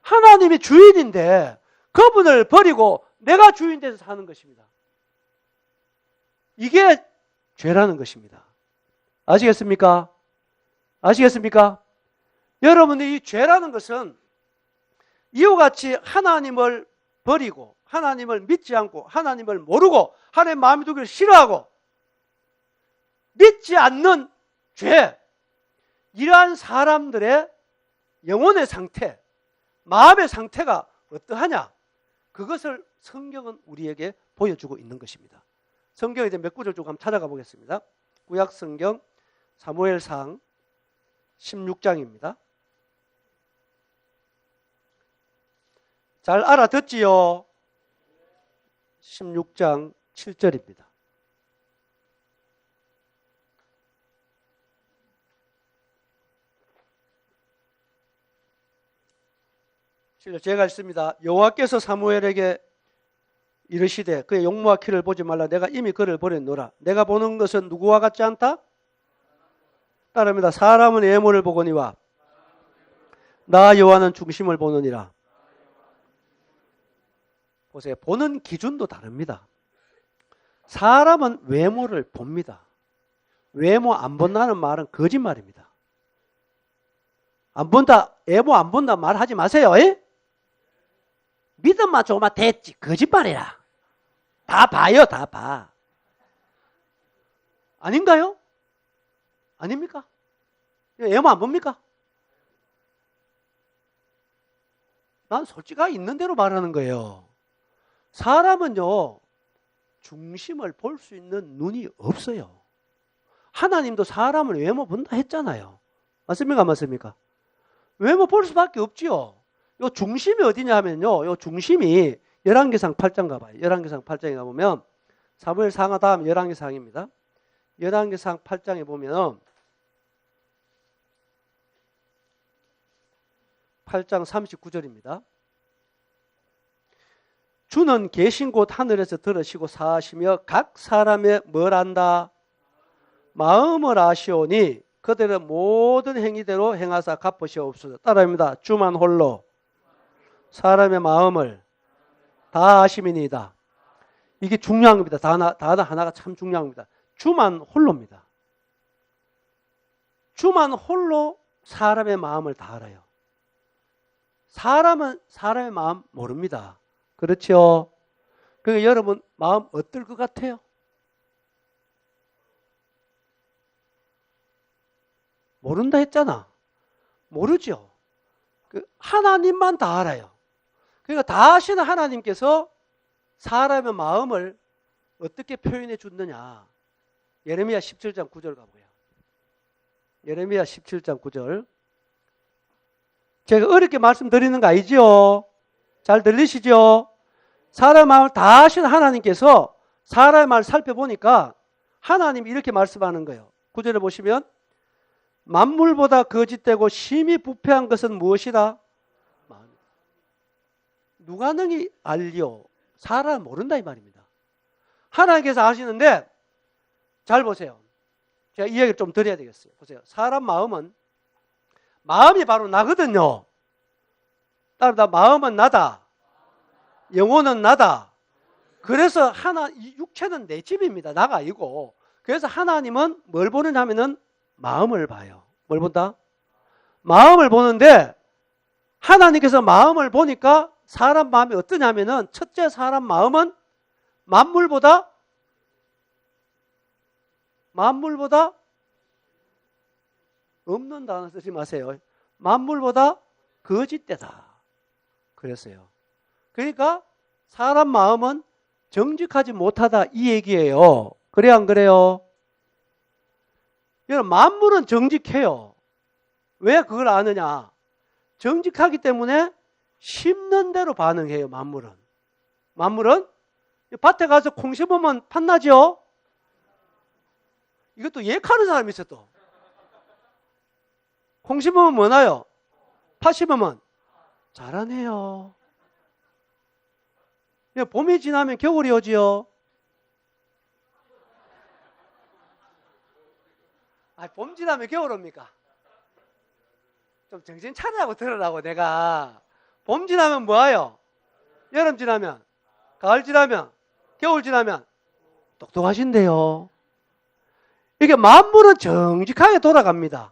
하나님이 주인인데 그분을 버리고 내가 주인 돼서 사는 것입니다. 이게 죄라는 것입니다. 아시겠습니까? 아시겠습니까? 여러분이 이 죄라는 것은 이와 같이 하나님을 버리고 하나님을 믿지 않고 하나님을 모르고 하나님 마음에 두기를 싫어하고 믿지 않는 죄, 이러한 사람들의 영혼의 상태, 마음의 상태가 어떠하냐? 그것을 성경은 우리에게 보여주고 있는 것입니다. 성경 이제 몇 구절 좀 한번 찾아가 보겠습니다. 구약 성경 사무엘상 16장입니다. 잘 알아듣지요? 16장 7절입니다. 제가 읽습니다. 여호와께서 사무엘에게 이르시되 그의 용모와 키를 보지 말라. 내가 이미 그를 버렸노라. 내가 보는 것은 누구와 같지 않다? 따릅니다. 사람은 외모를 보거니와 나 여호와는 중심을 보느니라. 보세요. 보는 기준도 다릅니다. 사람은 외모를 봅니다. 외모 안 본다는 말은 거짓말입니다. 안 본다, 외모 안 본다 말하지 마세요. 에? 믿음만 조금만 됐지. 거짓말이라. 다 봐요, 다 봐. 아닌가요? 아닙니까? 외모 안 봅니까? 난 솔직하게 있는 대로 말하는 거예요. 사람은요, 중심을 볼 수 있는 눈이 없어요. 하나님도 사람을 외모 본다 했잖아요. 맞습니까? 맞습니까? 외모 볼 수밖에 없지요. 요 중심이 어디냐 하면요, 요 중심이 열왕기상 8장 가봐요. 열왕기상 8장에 가보면 사무엘상하 다음 열왕기상입니다. 열왕기상 8장에 보면 8장 39절입니다. 주는 계신 곳 하늘에서 들으시고 사하시며 각 사람의 뭘 안다? 마음을 아시오니 그들의 모든 행위대로 행하사 갚으시옵소서. 따라합니다. 주만 홀로 사람의 마음을 다 아심이니이다. 이게 중요한 겁니다. 단어 하나가 참 중요한 겁니다. 주만 홀로입니다. 주만 홀로 사람의 마음을 다 알아요. 사람은 사람의 마음 모릅니다. 그렇죠? 그러니까 여러분 마음 어떨 것 같아요? 모른다 했잖아. 모르죠. 하나님만 다 알아요. 그러니까 다 아시는 하나님께서 사람의 마음을 어떻게 표현해 줬느냐. 예레미야 17장 9절 가보세요. 예레미야 17장 9절. 제가 어렵게 말씀드리는 거 아니죠? 잘 들리시죠? 사람의 마음을 다 아시는 하나님께서 사람의 마음을 살펴보니까 하나님이 이렇게 말씀하는 거예요. 9절에 보시면 만물보다 거짓되고 심히 부패한 것은 무엇이다? 마음이다. 누가 능히 알리오? 사람은 모른다 이 말입니다. 하나님께서 아시는데 잘 보세요. 제가 이 얘기를 좀 드려야 되겠어요. 보세요. 사람 마음은 마음이 바로 나거든요. 따라서 마음은 나다. 영혼은 나다. 그래서 이 육체는 내 집입니다. 나가 아니고. 그래서 하나님은 뭘 보느냐면은 마음을 봐요. 뭘 본다? 마음을 보는데 하나님께서 마음을 보니까 사람 마음이 어떠냐면은 첫째 사람 마음은 만물보다 없는 단어 쓰지 마세요. 만물보다 거짓되다. 그랬어요. 그러니까 사람 마음은 정직하지 못하다 이 얘기예요. 그래요, 안 그래요? 여러분, 만물은 정직해요. 왜 그걸 아느냐? 정직하기 때문에 심는 대로 반응해요, 만물은. 만물은 밭에 가서 콩 심으면 팥나죠? 이것도 예카는 사람이 있어 또. 콩 심으면 뭐 나요? 팥 심으면 잘하네요. 봄이 지나면 겨울이 오지요. 봄 지나면 겨울 옵니까? 좀 정신 차리라고 들으라고 내가. 봄 지나면 뭐예요? 여름 지나면, 가을 지나면, 겨울 지나면 똑똑하신데요. 이게 만물은 정직하게 돌아갑니다.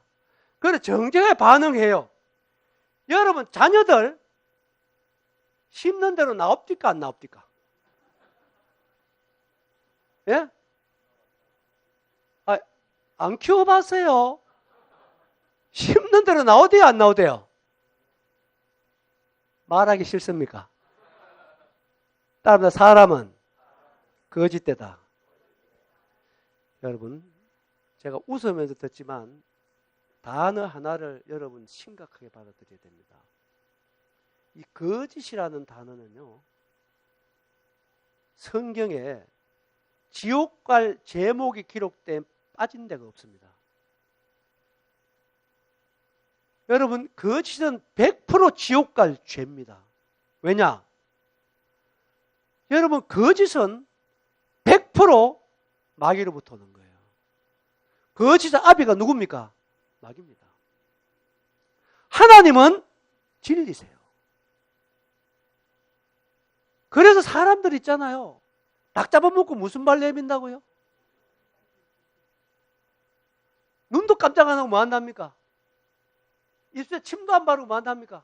그래 정직하게 반응해요. 여러분 자녀들 심는 대로 나옵니까 안 나옵니까? 예? 안 키워봤어요? 심는 대로 나오대요 안 나오대요? 말하기 싫습니까? 따라서 사람은 거짓되다. 여러분 제가 웃으면서 듣지만 단어 하나를 여러분 심각하게 받아들여야 됩니다. 이 거짓이라는 단어는요, 성경에 지옥 갈 제목이 기록된 빠진 데가 없습니다. 여러분, 거짓은 100% 지옥 갈 죄입니다. 왜냐? 여러분, 거짓은 100% 마귀로부터 오는 거예요. 거짓의 아비가 누굽니까? 마귀입니다. 하나님은 진리세요. 그래서 사람들 있잖아요. 닭 잡아먹고 무슨 말 내민다고요? 눈도 깜짝 안 하고 뭐 한답니까? 입술에 침도 안 바르고 뭐 한답니까?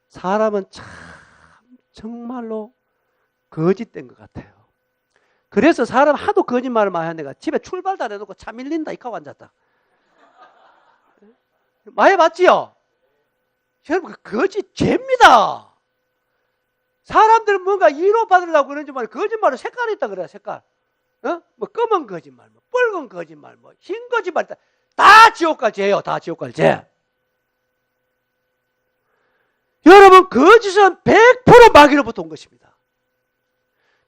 사람은 참 정말로 거짓된 것 같아요. 그래서 사람 하도 거짓말을 많이 하니까 집에 출발도 안 해놓고 차 밀린다 이카고 앉았다. 많이 봤지요? 여러분, 거짓 죄입니다. 사람들은 뭔가 위로 받으려고 그러는지 말이야. 거짓말은 색깔이 있다 그래요, 색깔. 뭐 검은 거짓말, 뭐 빨간 거짓말, 뭐 흰 거짓말, 다 지옥 갈 죄예요. 다 지옥 갈 죄. 여러분, 거짓은 100% 마귀로부터 온 것입니다.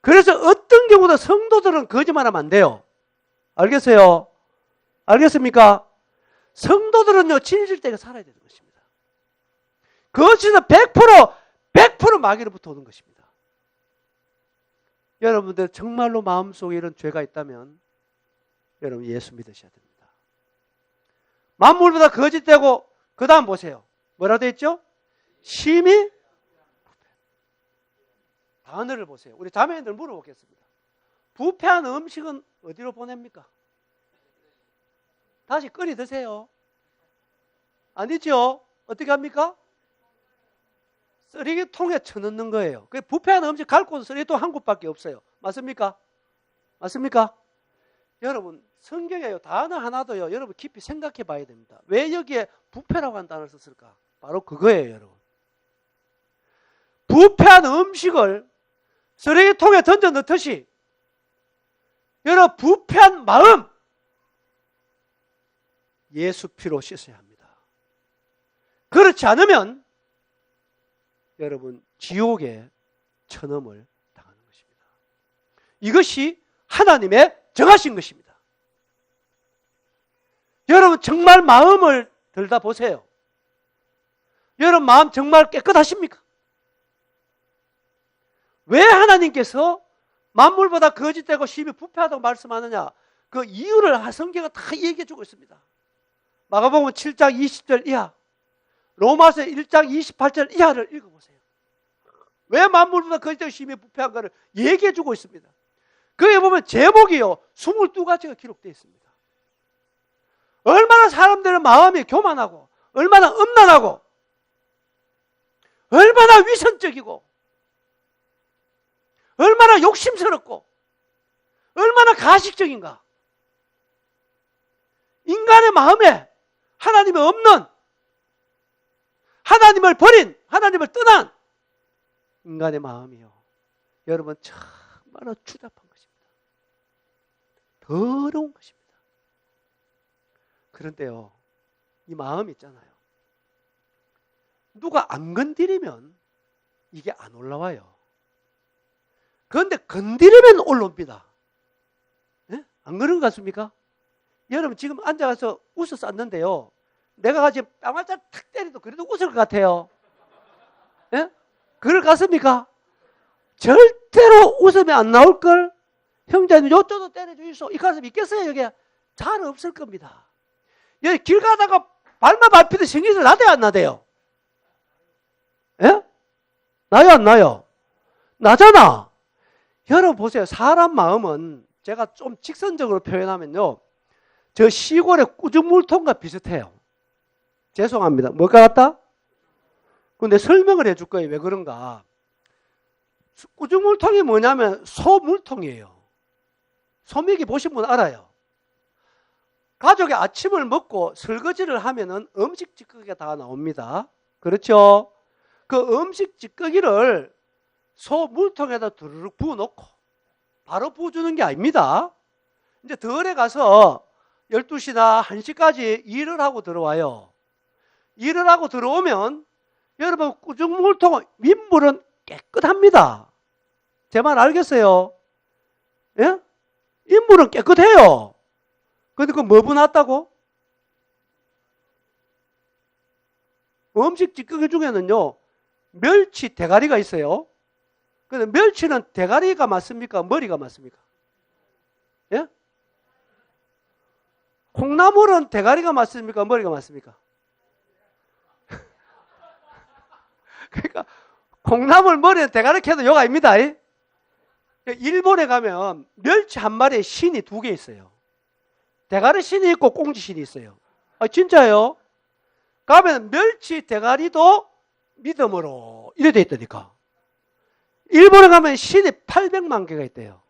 그래서 어떤 경우도 성도들은 거짓말하면 안 돼요. 알겠어요? 알겠습니까? 성도들은요, 진실되게 살아야 되는 것입니다. 거짓은 100% 마귀로부터 오는 것입니다. 여러분들 정말로 마음속에 이런 죄가 있다면 여러분 예수 믿으셔야 됩니다. 만물보다 거짓되고 그 다음 보세요. 뭐라 되어 있죠? 심히 단어를 보세요. 우리 자매님들 물어보겠습니다. 부패한 음식은 어디로 보냅니까? 다시 끓이 드세요. 아니죠? 어떻게 합니까? 쓰레기통에 쳐넣는 거예요. 그 부패한 음식 갈 곳은 쓰레기통 한 곳밖에 없어요. 맞습니까? 맞습니까? 여러분, 성경에요, 단어 하나도요, 여러분 깊이 생각해 봐야 됩니다. 왜 여기에 부패라고 한 단어를 썼을까? 바로 그거예요, 여러분. 부패한 음식을 쓰레기통에 던져 넣듯이 여러분, 부패한 마음 예수 피로 씻어야 합니다. 그렇지 않으면 여러분 지옥에 처놈을 당하는 것입니다. 이것이 하나님의 정하신 것입니다. 여러분 정말 마음을 들다 보세요. 여러분 마음 정말 깨끗하십니까? 왜 하나님께서 만물보다 거짓되고 심히 부패하다고 말씀하느냐? 그 이유를 성경은 다 얘기해 주고 있습니다. 마가복음 7장 20절 이하, 로마서 1장 28절 이하를 읽어보세요. 왜 만물보다 거짓되고 심히 부패한가를 얘기해 주고 있습니다. 거기에 보면 제목이요, 22가지가 기록되어 있습니다. 얼마나 사람들의 마음이 교만하고, 얼마나 음란하고, 얼마나 위선적이고, 얼마나 욕심스럽고, 얼마나 가식적인가. 인간의 마음에 하나님이 없는, 하나님을 버린, 하나님을 떠난 인간의 마음이요, 여러분 정말로 추잡한 것입니다. 더러운 것입니다. 그런데요, 이 마음 있잖아요, 누가 안 건드리면 이게 안 올라와요. 그런데 건드리면 올라옵니다. 네? 안 그런 것 같습니까? 여러분 지금 앉아서 웃어서 앉는데요, 내가 지금 뺨알짝 탁 때려도 그래도 웃을 것 같아요. 네? 그럴 것 같습니까? 절대로 웃으면 안 나올걸? 형제님 요쪽도 때려주이소, 이 가슴 있겠어요? 여기 잘 없을 겁니다. 여기 길 가다가 발만 밟히듯 생기들 나대요 안 나대요? 예? 나요 안 나요? 나잖아. 여러분 보세요. 사람 마음은 제가 좀 직선적으로 표현하면요, 저 시골의 꾸중물통과 비슷해요. 죄송합니다. 뭐가 같다? 근데 설명을 해줄 거예요. 왜 그런가? 꾸중물통이 뭐냐면 소물통이에요. 소미기 보신 분 알아요. 가족이 아침을 먹고 설거지를 하면은 음식 찌꺼기가 다 나옵니다. 그렇죠? 그 음식 찌꺼기를 소 물통에다 두루룩 부어놓고 바로 부어주는 게 아닙니다. 이제 덜에 가서 12시나 1시까지 일을 하고 들어와요. 일을 하고 들어오면 여러분 구중물통 윗물은 깨끗합니다. 제 말 알겠어요? 예? 윗물은 깨끗해요. 근데 그 뭐 분났다고? 음식 찌꺼기 중에는요, 멸치 대가리가 있어요. 근데 멸치는 대가리가 맞습니까? 머리가 맞습니까? 예? 콩나물은 대가리가 맞습니까? 머리가 맞습니까? 그러니까 콩나물 머리는 대가리 캐도 욕 아닙니다. 일본에 가면 멸치 한 마리에 신이 2개 있어요. 대가리 신이 있고 꽁지 신이 있어요. 아, 진짜요? 가면 멸치 대가리도 믿음으로 이래 돼 있다니까. 일본에 가면 신이 800만 개가 있대요.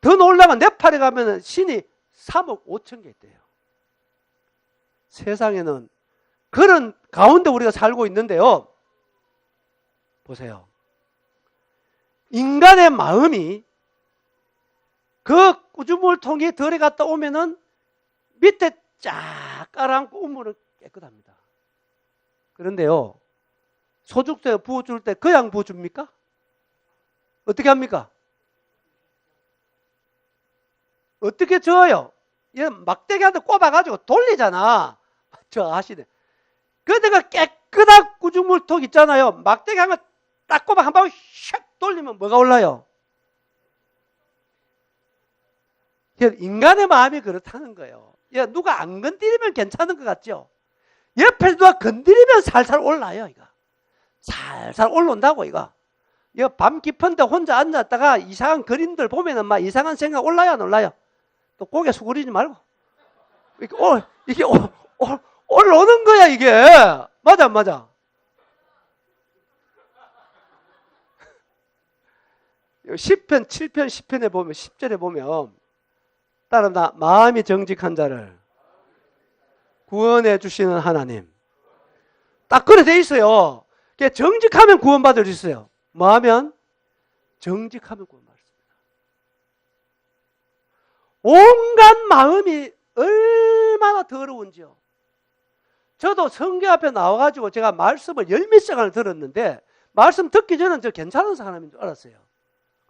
더 놀라면 네팔에 가면 신이 3억 5천 개 있대요. 세상에는 그런 가운데 우리가 살고 있는데요. 보세요. 인간의 마음이 그 구주물통이 들어갔다 오면은 밑에 쫙 깔아앉고 우물은 깨끗합니다. 그런데요, 소죽제 부어줄 때 그냥 부어줍니까? 어떻게 합니까? 어떻게 저어요? 얘 막대기한테 꼽아가지고 돌리잖아. 저 아시네. 그런데 그 깨끗한 구주물통 있잖아요. 막대기 한 번 딱 꼽아 한 방 샥 돌리면 뭐가 올라요? 인간의 마음이 그렇다는 거예요. 누가 안 건드리면 괜찮은 것 같죠? 옆에 누가 건드리면 살살 올라요, 이거. 살살 올라온다고, 이거. 밤 깊은데 혼자 앉았다가 이상한 그림들 보면은 막 이상한 생각 올라요, 안 올라요? 또 고개 수그리지 말고. 이게 올라오는 거야, 이게. 맞아, 안 맞아? 시편 7편 10편에 보면 10절에 보면 따라합니다. 마음이 정직한 자를 구원해 주시는 하나님. 딱 그래 돼 있어요. 정직하면 구원받을 수 있어요. 뭐 하면? 정직하면 구원받을 수 있습니다. 온갖 마음이 얼마나 더러운지요. 저도 성경 앞에 나와가지고 제가 말씀을 열몇 시간을 들었는데 말씀 듣기 전에는 저 괜찮은 사람인 줄 알았어요.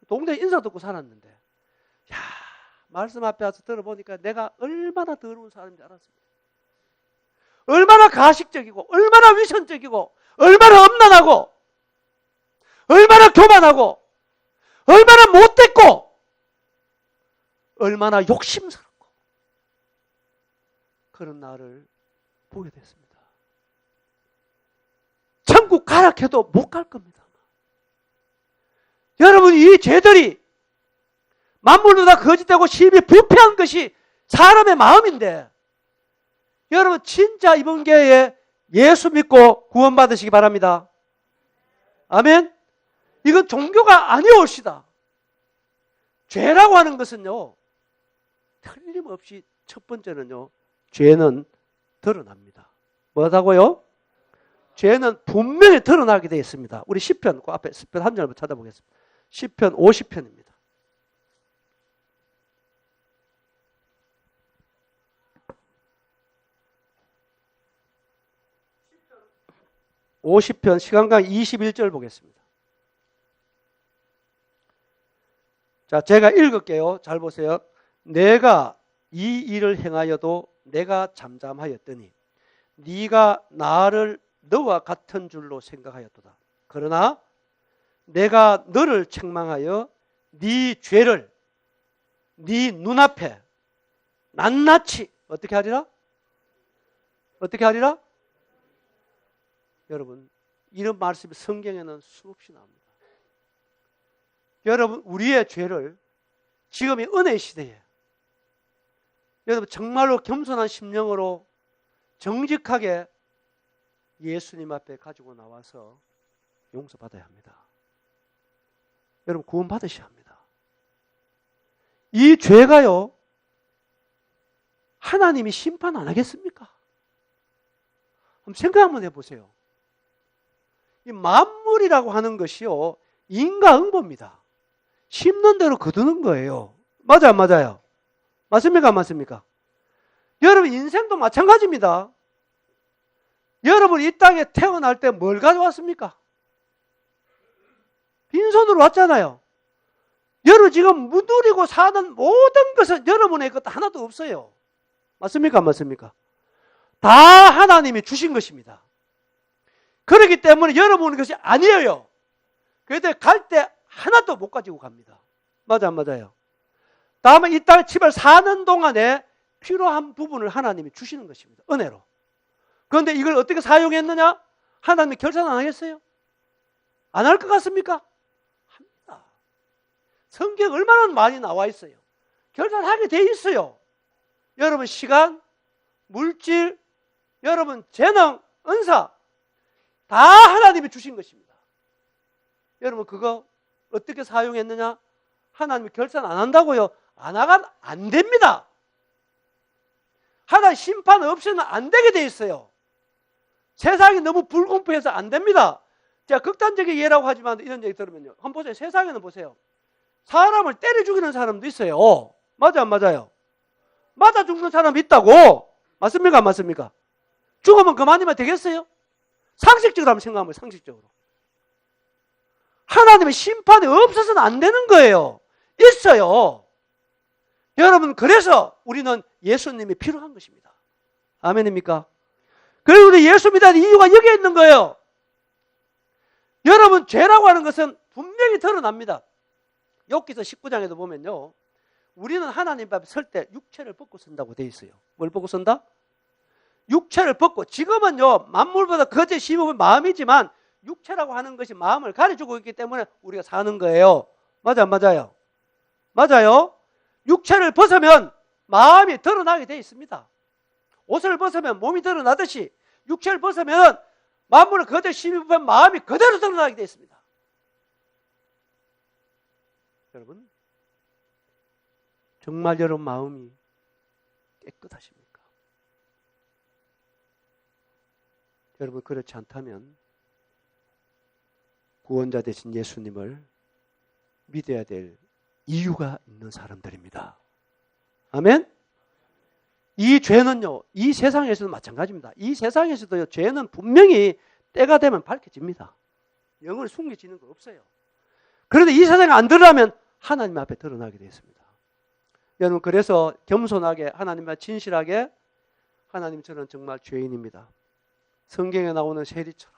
동네 인사 듣고 살았는데 야, 말씀 앞에 와서 들어보니까 내가 얼마나 더러운 사람인지 알았습니다. 얼마나 가식적이고 얼마나 위선적이고 얼마나 엄난하고 얼마나 교만하고 얼마나 못됐고 얼마나 욕심스럽고 그런 나를 보게 됐습니다. 천국 가라 해도 못 갈 겁니다. 여러분, 이 죄들이 만물도 다 거짓되고 심히 부패한 것이 사람의 마음인데 여러분 진짜 이번 기회에 예수 믿고 구원받으시기 바랍니다. 아멘. 이건 종교가 아니옵시다. 죄라고 하는 것은요, 틀림없이 첫 번째는요, 죄는 드러납니다. 뭐라고요? 죄는 분명히 드러나게 되어 있습니다. 우리 시편, 그 앞에 시편 한 절부터 찾아보겠습니다. 시편 50편입니다. (50편) 시간강 21절 보겠습니다. 자, 제가 읽을게요. 잘 보세요. 내가 이 일을 행하여도 내가 잠잠하였더니 네가 나를 너와 같은 줄로 생각하였도다. 그러나 내가 너를 책망하여 네 죄를 네 눈앞에 낱낱이 어떻게 하리라? 어떻게 하리라? 여러분, 이런 말씀이 성경에는 수없이 나옵니다. 여러분, 우리의 죄를 지금 이 은혜의 시대에 여러분 정말로 겸손한 심령으로 정직하게 예수님 앞에 가지고 나와서 용서받아야 합니다. 여러분, 구원 받으셔야 합니다. 이 죄가요, 하나님이 심판 안 하겠습니까? 한번 생각 한번 해보세요. 이 만물이라고 하는 것이요, 인과응보입니다. 심는 대로 거두는 거예요. 맞아요, 안 맞아요? 맞습니까? 안 맞습니까? 여러분 인생도 마찬가지입니다. 여러분 이 땅에 태어날 때 뭘 가져왔습니까? 빈손으로 왔잖아요. 여러분 지금 누리고 사는 모든 것은 여러분의 것 하나도 없어요. 맞습니까? 안 맞습니까? 다 하나님이 주신 것입니다. 그렇기 때문에 여러분의 것이 아니에요. 그런데 갈 때 하나도 못 가지고 갑니다. 맞아 안 맞아요? 다음에 이 땅 집을 사는 동안에 필요한 부분을 하나님이 주시는 것입니다. 은혜로. 그런데 이걸 어떻게 사용했느냐? 하나님이 결산 안 하겠어요? 안 할 것 같습니까? 합니다. 성경 얼마나 많이 나와 있어요. 결산하게 돼 있어요. 여러분 시간, 물질, 여러분 재능, 은사 다 하나님이 주신 것입니다. 여러분 그거 어떻게 사용했느냐? 하나님이 결산 안 한다고요? 안 하면 안 됩니다. 하나님 심판 없이는 안 되게 돼 있어요. 세상이 너무 불공평해서 안 됩니다. 제가 극단적인 예라고 하지만 이런 얘기 들으면요. 한번 보세요. 세상에는 보세요. 사람을 때려 죽이는 사람도 있어요. 맞아 안 맞아요? 맞아 죽는 사람이 있다고. 맞습니까? 안 맞습니까? 죽으면 그만이면 되겠어요? 상식적으로 한번 생각하면 상식적으로. 하나님의 심판이 없어서는 안 되는 거예요. 있어요. 여러분 그래서 우리는 예수님이 필요한 것입니다. 아멘입니까? 그리고 우리 예수 믿는 이유가 여기에 있는 거예요. 여러분 죄라고 하는 것은 분명히 드러납니다. 욥기서 19장에도 보면요. 우리는 하나님 앞에 설 때 육체를 벗고 선다고 돼 있어요. 뭘 벗고 선다? 육체를 벗고. 지금은요 만물보다 거짓 심음은 마음이지만 육체라고 하는 것이 마음을 가려주고 있기 때문에 우리가 사는 거예요. 맞아 안 맞아요? 맞아요. 육체를 벗으면 마음이 드러나게 돼 있습니다. 옷을 벗으면 몸이 드러나듯이 육체를 벗으면 만물을 그대로 심입한 마음이 그대로 드러나게 돼 있습니다. 여러분 정말 여러분 마음이 깨끗하십니까? 여러분 그렇지 않다면 구원자 되신 예수님을 믿어야 될 이유가 있는 사람들입니다. 아멘? 이 죄는요, 이 세상에서도 마찬가지입니다. 이 세상에서도 죄는 분명히 때가 되면 밝혀집니다. 영을 숨기지는 거 없어요. 그런데 이 세상에 안 드러나면 하나님 앞에 드러나게 되어 있습니다. 여러분 그래서 겸손하게 하나님 앞에 진실하게 하나님 저는 정말 죄인입니다. 성경에 나오는 세리처럼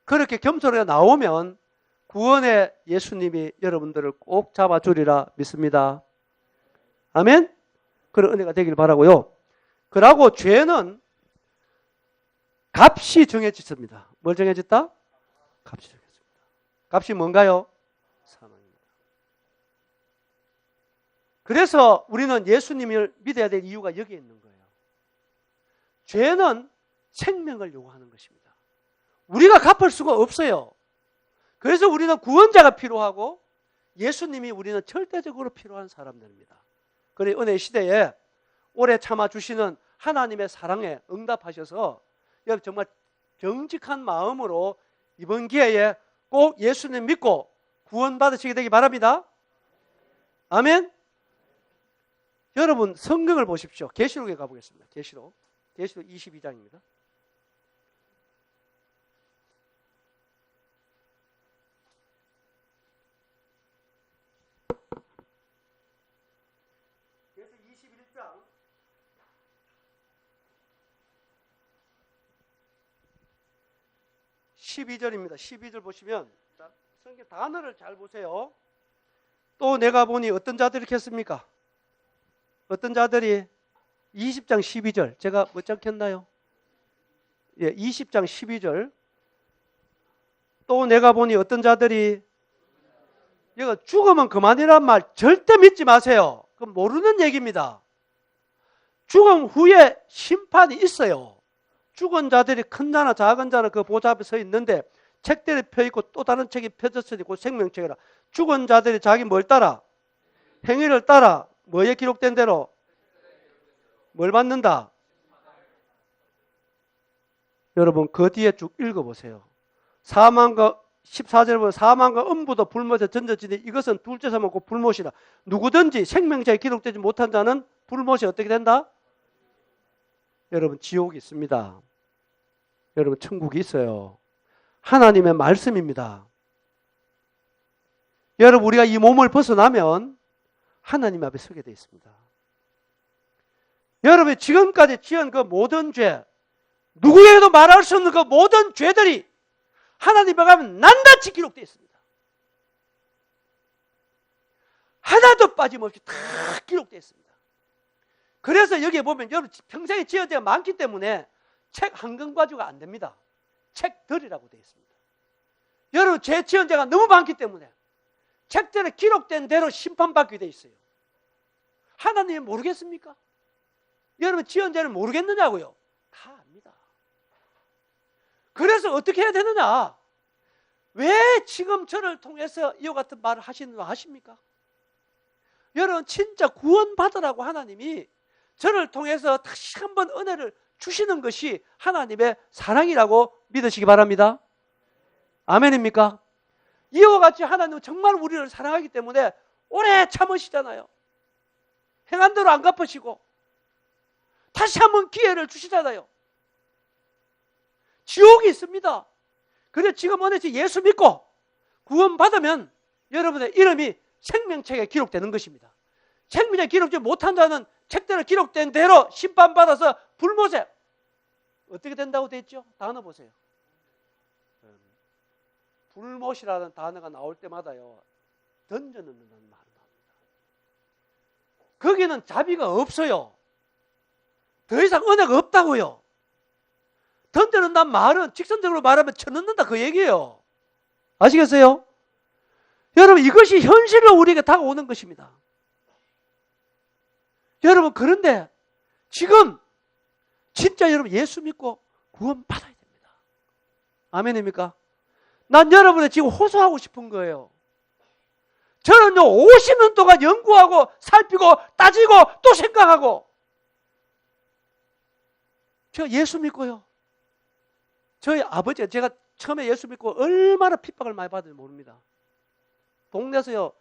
그렇게 겸손하게 나오면 구원의 예수님이 여러분들을 꼭 잡아주리라 믿습니다. 아멘? 그런 은혜가 되길 바라고요. 그러고 죄는 값이 정해졌습니다. 뭘 정해졌다? 값이 정해졌습니다. 값이 뭔가요? 사망입니다. 그래서 우리는 예수님을 믿어야 될 이유가 여기에 있는 거예요. 죄는 생명을 요구하는 것입니다. 우리가 갚을 수가 없어요. 그래서 우리는 구원자가 필요하고 예수님이 우리는 절대적으로 필요한 사람들입니다. 그래 은혜 시대에 오래 참아주시는 하나님의 사랑에 응답하셔서 여러분 정말 정직한 마음으로 이번 기회에 꼭 예수님 믿고 구원받으시게 되기 바랍니다. 아멘. 여러분 성경을 보십시오. 계시록에 가보겠습니다. 계시록 22장입니다. 그래서 21장 12절입니다. 12절 보시면 성경 단어를 잘 보세요. 또 내가 보니 어떤 자들이 켰습니까? 어떤 자들이 20장 12절 제가 못 적혔나요? 예, 20장 12절 또 내가 보니 어떤 자들이 이거 죽으면 그만이란 말 절대 믿지 마세요. 그건 모르는 얘기입니다. 죽음 후에 심판이 있어요. 죽은 자들이 큰 자나 작은 자나 그 보좌 앞에 서 있는데 책들이 펴있고 또 다른 책이 펴졌으니 곧 생명책이라. 죽은 자들이 자기 뭘 따라? 행위를 따라 뭐에 기록된 대로 뭘 받는다? 여러분 그 뒤에 쭉 읽어보세요. 사망과 14절에 보면 사망과 음부도 불못에 던져지니 이것은 둘째서 먹고 불못이라. 누구든지 생명자에 기록되지 못한 자는 불못이 어떻게 된다? 여러분 지옥이 있습니다. 여러분 천국이 있어요. 하나님의 말씀입니다. 여러분 우리가 이 몸을 벗어나면 하나님 앞에 서게 되어 있습니다. 여러분이 지금까지 지은 그 모든 죄, 누구에게도 말할 수 없는 그 모든 죄들이 하나님 앞에 가면 낱낱이 기록되어 있습니다. 하나도 빠짐없이 다 기록되어 있습니다. 그래서 여기에 보면 여러분 평생에 지은 죄가 많기 때문에 책 한 권 가지고가 안 됩니다. 책들이라고 되어 있습니다. 여러분 죄 지은 죄가 너무 많기 때문에 책들에 기록된 대로 심판받게 되어 있어요. 하나님이 모르겠습니까? 여러분 지은 죄를 모르겠느냐고요? 다 압니다. 그래서 어떻게 해야 되느냐? 왜 지금 저를 통해서 이와 같은 말을 하시는 거 아십니까? 여러분 진짜 구원받으라고 하나님이 저를 통해서 다시 한번 은혜를 주시는 것이 하나님의 사랑이라고 믿으시기 바랍니다. 아멘입니까? 이와 같이 하나님은 정말 우리를 사랑하기 때문에 오래 참으시잖아요. 행한 대로 안 갚으시고 다시 한번 기회를 주시잖아요. 지옥이 있습니다. 그래서 지금 오늘 예수 믿고 구원받으면 여러분의 이름이 생명책에 기록되는 것입니다. 생명책에 기록되지 못한 자는 책대로 기록된 대로 심판받아서 불못에 어떻게 된다고 되어 있죠? 단어 보세요. 불못이라는 단어가 나올 때마다요 던져넣는다는 말이 나옵니다. 거기는 자비가 없어요. 더 이상 은혜가 없다고요. 던져넣는다는 말은 직선적으로 말하면 쳐넣는다 그 얘기예요. 아시겠어요? 여러분 이것이 현실로 우리에게 다가오는 것입니다. 여러분 그런데 지금 진짜 여러분 예수 믿고 구원 받아야 됩니다. 아멘입니까? 난 여러분의 지금 호소하고 싶은 거예요. 저는요 50년 동안 연구하고 살피고 따지고 또 생각하고 저 예수 믿고요. 저희 아버지가 제가 처음에 예수 믿고 얼마나 핍박을 많이 받았는지 모릅니다. 동네에서요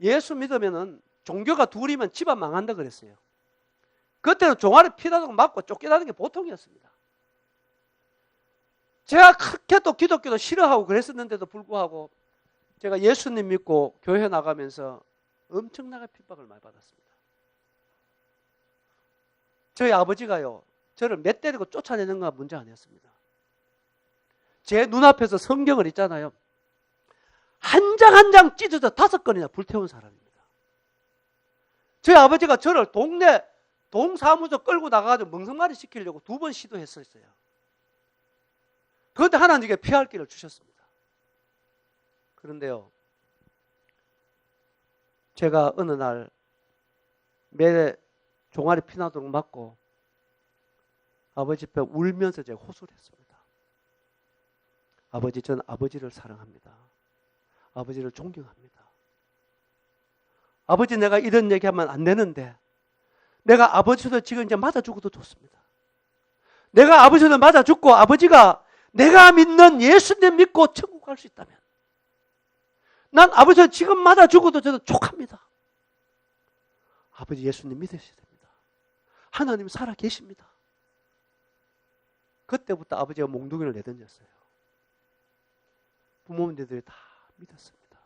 예수 믿으면은 종교가 둘이면 집안 망한다 그랬어요. 그때는 종아리 피나고 맞고 쫓겨나는 게 보통이었습니다. 제가 그렇게 또 기독교도 싫어하고 그랬었는데도 불구하고 제가 예수님 믿고 교회 나가면서 엄청나게 핍박을 많이 받았습니다. 저희 아버지가요 저를 몇 때리고 쫓아내는 건 문제 아니었습니다. 제 눈앞에서 성경을 있잖아요. 한 장 한 장 찢어서 5건이나 불태운 사람입니다. 저희 아버지가 저를 동네 동사무소 끌고 나가가지고 멍석말이 시키려고 2번 시도했었어요. 그런데 하나님께 피할 길을 주셨습니다. 그런데요, 제가 어느 날 매 종아리 피나도록 맞고 아버지 앞에 울면서 제가 호소를 했습니다. 아버지, 저는 아버지를 사랑합니다. 아버지를 존경합니다. 아버지, 내가 이런 얘기하면 안 되는데 내가 아버지도 지금 이제 맞아 죽어도 좋습니다. 내가 아버지도 맞아 죽고 아버지가 내가 믿는 예수님 믿고 천국 갈 수 있다면 난 아버지도 지금 맞아 죽어도 저도 족합니다. 아버지 예수님 믿으셔야 됩니다. 하나님 살아 계십니다. 그때부터 아버지가 몽둥이를 내던졌어요. 부모님들이 다 믿었습니다.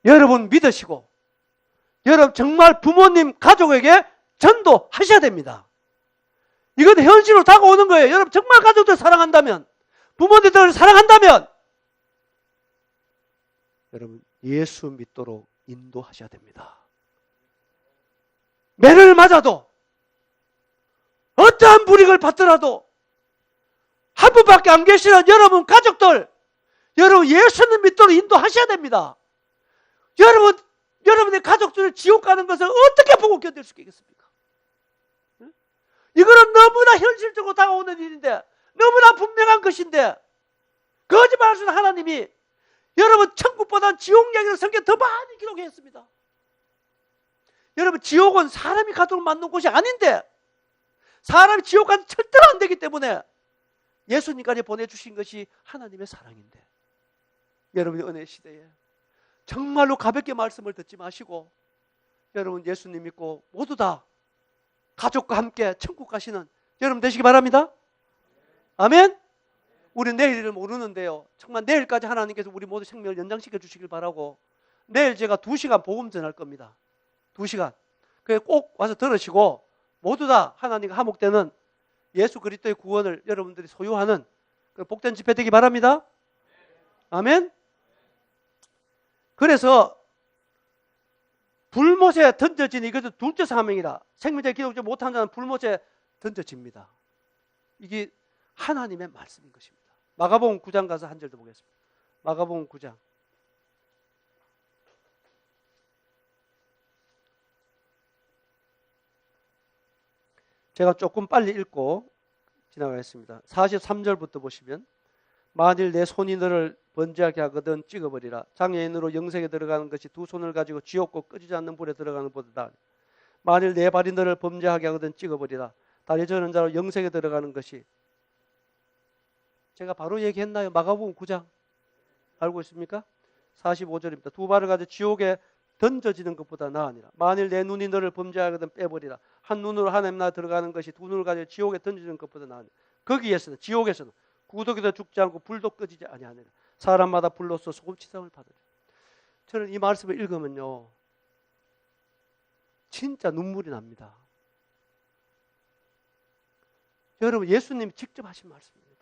여러분 믿으시고 여러분 정말 부모님 가족에게 전도하셔야 됩니다. 이건 현실로 다가오는 거예요. 여러분 정말 가족들 사랑한다면 부모님들을 사랑한다면 여러분 예수 믿도록 인도하셔야 됩니다. 매를 맞아도 어떠한 불이익을 받더라도 한 분밖에 안 계시는 여러분 가족들 여러분 예수님 믿도록 인도하셔야 됩니다. 여러분의 가족들을 지옥 가는 것을 어떻게 보고 견딜 수 있겠습니까? 이거는 너무나 현실적으로 다가오는 일인데 너무나 분명한 것인데 거짓말하시는 하나님이 여러분 천국보다 지옥 이야기를 성경에 더 많이 기록했습니다. 여러분 지옥은 사람이 가도록 만든 곳이 아닌데 사람이 지옥 가도 절대로 안 되기 때문에 예수님까지 보내주신 것이 하나님의 사랑인데, 여러분의 은혜 시대에 정말로 가볍게 말씀을 듣지 마시고 여러분 예수님 믿고 모두 다 가족과 함께 천국 가시는 여러분 되시기 바랍니다. 아멘. 우리 내일을 모르는데요, 정말 내일까지 하나님께서 우리 모두 생명을 연장시켜 주시길 바라고, 내일 제가 2시간 복음 전할 겁니다. 2시간. 그래서 꼭 와서 들으시고 모두 다 하나님과 화목되는 예수 그리스도의 구원을 여러분들이 소유하는 그 복된 집회 되기 바랍니다. 아멘. 그래서 불못에 던져지니 이것도 둘째 사명이다. 생명제 기록지 못한 자는 불못에 던져집니다. 이게 하나님의 말씀인 것입니다. 마가복음 9장 가서 한 절 더 보겠습니다. 마가복음 9장. 제가 조금 빨리 읽고 지나가겠습니다. 43절부터 보시면, 만일 내 손이 너를 번제하게 하거든 찍어버리라. 장애인으로 영생에 들어가는 것이 두 손을 가지고 지옥고 끄지지 않는 불에 들어가는 것보다, 만일 내 발이 너를 범죄하게 하거든 찍어버리라. 다리 저는 자로 영생에 들어가는 것이, 제가 바로 얘기했나요? 마가복음 9장 알고 있습니까? 45절입니다. 두 발을 가지고 지옥에 던져지는 것보다 나으니라. 만일 내 눈이 너를 범죄하거든 빼버리라. 한 눈으로 하나님 나라 들어가는 것이 두 눈을 가지고 지옥에 던져지는 것보다 나으니라. 거기에서는, 지옥에서는 구더기도 죽지 않고 불도 꺼지지 아니하니라. 사람마다 불로써 소금치상을 받으리라. 저는 이 말씀을 읽으면요, 진짜 눈물이 납니다. 여러분, 예수님이 직접 하신 말씀입니다.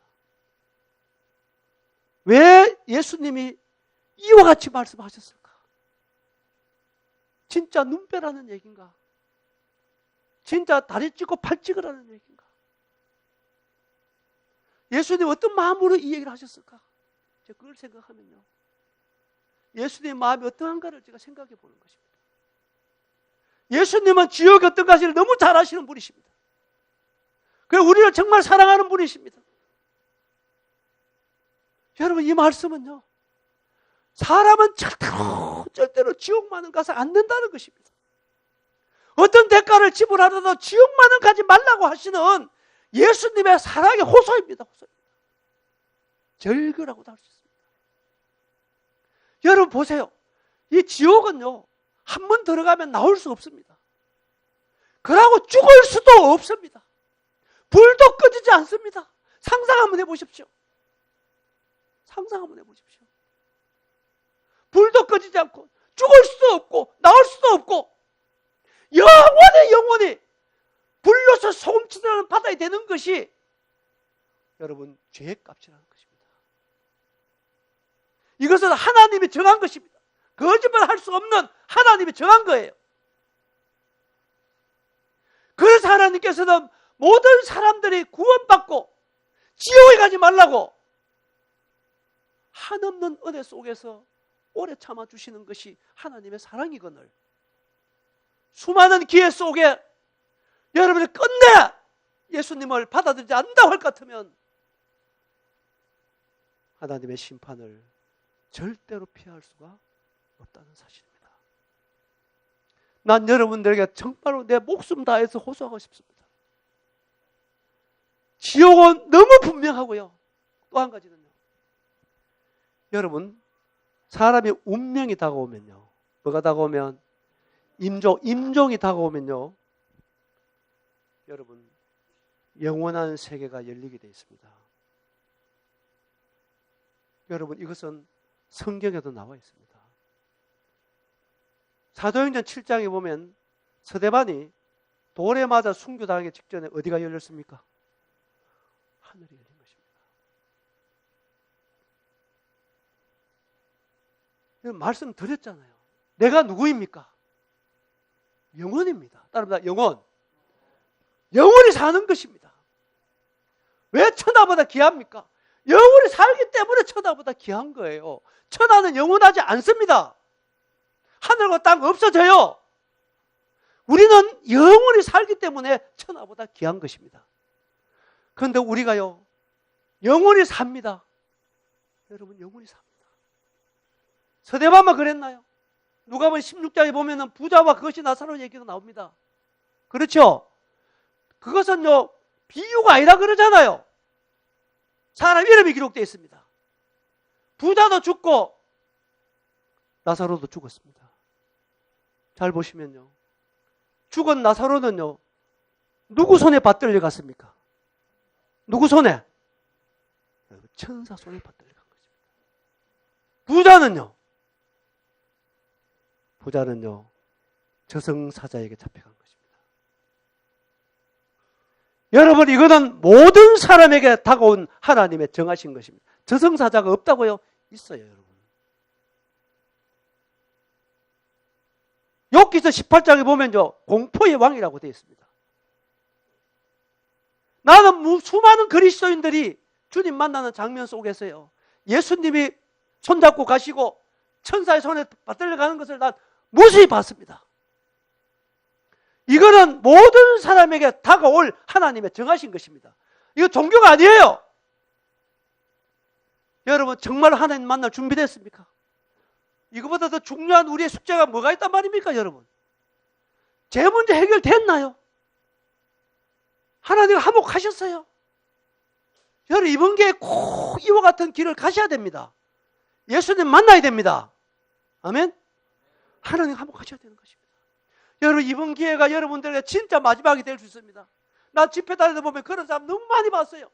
왜 예수님이 이와 같이 말씀하셨을까? 진짜 눈 빼라는 얘기인가? 진짜 다리 찢고 팔 찍으라는 얘기인가? 예수님 어떤 마음으로 이 얘기를 하셨을까? 제가 그걸 생각하면요, 예수님의 마음이 어떠한가를 제가 생각해 보는 것입니다. 예수님은 지옥이 어떤가를 너무 잘 아시는 분이십니다. 그리고 우리를 정말 사랑하는 분이십니다. 여러분, 이 말씀은요, 사람은 절대로 지옥만은 가서 안 된다는 것입니다. 어떤 대가를 지불하더라도 지옥만은 가지 말라고 하시는 예수님의 사랑의 호소입니다. 호소입니다. 절규라고도 할 수 있습니다. 여러분 보세요. 이 지옥은요, 한 번 들어가면 나올 수 없습니다. 그러고 죽을 수도 없습니다. 불도 꺼지지 않습니다. 상상 한번 해보십시오. 상상 한번 해보십시오. 불도 꺼지지 않고 죽을 수도 없고 나올 수도 없고 영원히 불로서 소금치는 바다에 되는 것이 여러분 죄의 값이라는 것입니다. 이것은 하나님이 정한 것입니다. 거짓말할 수 없는 하나님이 정한 거예요. 그래서 하나님께서는 모든 사람들이 구원받고 지옥에 가지 말라고 한없는 은혜 속에서 오래 참아주시는 것이 하나님의 사랑이거늘, 수많은 기회 속에 여러분이 끝내 예수님을 받아들이지 않는다고 할 것 같으면 하나님의 심판을 절대로 피할 수가 없다는 사실입니다. 난 여러분들에게 정말로 내 목숨 다해서 호소하고 싶습니다. 지옥은 너무 분명하고요. 또 한 가지는요, 여러분, 사람이 운명이 다가오면요, 뭐가 다가오면, 임종이 다가오면요, 여러분, 영원한 세계가 열리게 되어 있습니다. 여러분, 이것은 성경에도 나와 있습니다. 사도행전 7장에 보면 서대반이 돌에 맞아 순교당하기 직전에 어디가 열렸습니까? 하늘이 열린 것입니다. 말씀드렸잖아요. 내가 누구입니까? 영혼입니다. 다른 말 영혼. 영혼이 사는 것입니다. 왜 천하보다 귀합니까? 영혼이 살기 때문에 천하보다 귀한 거예요. 천하는 영원하지 않습니다. 하늘과 땅 없어져요. 우리는 영원히 살기 때문에 천하보다 귀한 것입니다. 그런데 우리가요, 영원히 삽니다. 여러분, 영원히 삽니다. 서대반만 그랬나요? 누가복음 16장에 보면은 부자와 그것이 나사로 얘기가 나옵니다. 그렇죠? 그것은요, 비유가 아니라 그러잖아요. 사람 이름이 기록되어 있습니다. 부자도 죽고 나사로도 죽었습니다. 잘 보시면요. 죽은 나사로는요. 누구 손에 받들려 갔습니까? 누구 손에? 천사 손에 받들려 간 것입니다. 부자는요. 저승사자에게 잡혀간 것입니다. 여러분, 이거는 모든 사람에게 다가온 하나님의 정하신 것입니다. 저승사자가 없다고요? 있어요, 여러분. 욥기서 18장에 보면요. 공포의 왕이라고 되어 있습니다. 나는 수많은 그리스도인들이 주님 만나는 장면 속에서요. 예수님이 손잡고 가시고 천사의 손에 받들려 가는 것을 난 무수히 봤습니다. 이거는 모든 사람에게 다가올 하나님의 정하신 것입니다. 이거 종교가 아니에요. 여러분 정말 하나님 만날 준비됐습니까? 이거보다 더 중요한 우리의 숙제가 뭐가 있단 말입니까, 여러분? 제 문제 해결됐나요? 하나님 화목하셨어요? 여러분 이번 기회에 꼭 이와 같은 길을 가셔야 됩니다. 예수님 만나야 됩니다. 아멘? 하나님 화목하셔야 되는 것입니다. 여러분 이번 기회가 여러분들에게 진짜 마지막이 될 수 있습니다. 나 집회 다니다 보면 그런 사람 너무 많이 봤어요.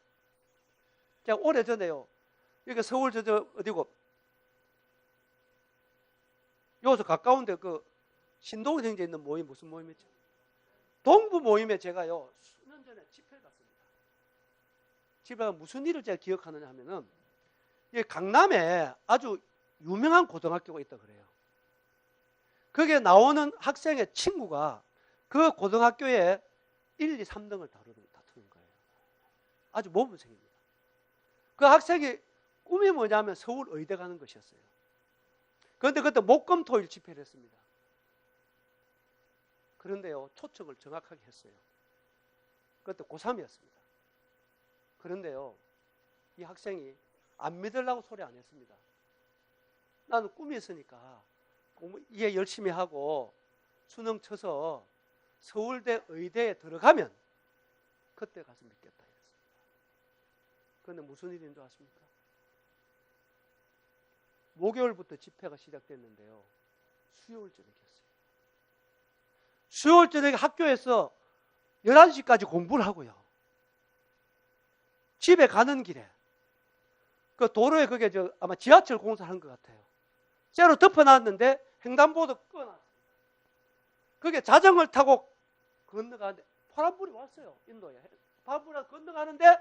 제가 오래전에요. 여기 서울 어디고 여기서 가까운데 그 신동 형제 있는 모임 무슨 모임이죠? 동부 모임에 제가요 수년 전에 집회를 갔습니다. 집회가 무슨 일을 제가 기억하느냐 하면은 강남에 아주 유명한 고등학교가 있다 그래요. 거기에 나오는 학생의 친구가 그 고등학교에 1, 2, 3등을 다투는 거예요. 아주 모범생입니다. 그 학생이 꿈이 뭐냐면 서울 의대 가는 것이었어요. 그런데 그때 목금토일 집회를 했습니다. 그런데요 초청을 정확하게 했어요. 그때 고3이었습니다. 그런데요 이 학생이 안 믿으려고 소리 안 했습니다. 나는 꿈이 있으니까 이해 열심히 하고 수능 쳐서 서울대 의대에 들어가면 그때 가서 믿겠다 했습니다. 그런데 무슨 일인 줄 아십니까? 목요일부터 집회가 시작됐는데요. 수요일 저녁이었어요. 수요일 저녁에 학교에서 11시까지 공부를 하고요. 집에 가는 길에 그 도로에 그게 아마 지하철 공사한 것 같아요. 쇠로 덮어놨는데 횡단보도 끊어놨어요. 그게 자전거를 타고 건너가는데 파란불이 왔어요. 인도에. 파란불이 건너가는데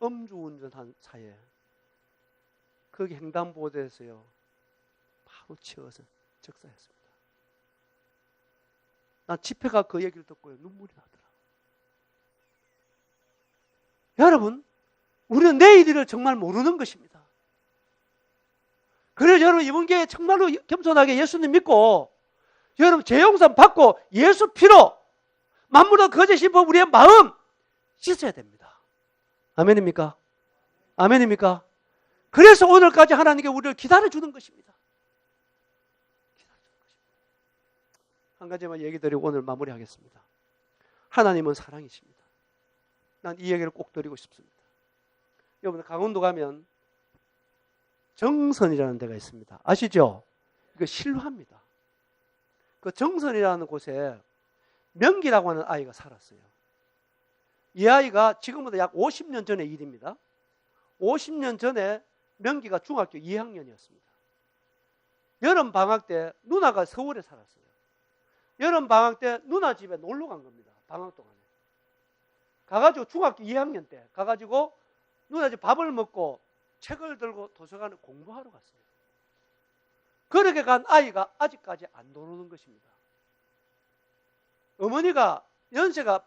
음주운전한 사이에 거기 횡단보도에서요 바로 치어서 적사했습니다. 난 집회가 그 얘기를 듣고요 눈물이 나더라고요. 여러분 우리는 내일 일을 정말 모르는 것입니다. 그래서 여러분 이번 기회에 정말로 겸손하게 예수님 믿고 여러분 죄 용서 받고 예수 피로 만물을 거저 씹어 우리의 마음 씻어야 됩니다. 아멘입니까? 아멘입니까? 그래서 오늘까지 하나님께 우리를 기다려주는 것입니다. 기다려주는 것입니다. 한 가지만 얘기 드리고 오늘 마무리하겠습니다. 하나님은 사랑이십니다. 난 이 얘기를 꼭 드리고 싶습니다. 여러분 강원도 가면 정선이라는 데가 있습니다. 아시죠? 이거 신루합니다. 그 정선이라는 곳에 명기라고 하는 아이가 살았어요. 이 아이가 지금보다 약 50년 전의 일입니다. 50년 전에 명기가 중학교 2학년이었습니다. 여름 방학 때 누나가 서울에 살았어요. 여름 방학 때 누나 집에 놀러 간 겁니다. 방학 동안에. 가가지고 중학교 2학년 때 가가지고 누나 집 밥을 먹고 책을 들고 도서관에 공부하러 갔어요. 그렇게 간 아이가 아직까지 안 돌아오는 것입니다. 어머니가 연세가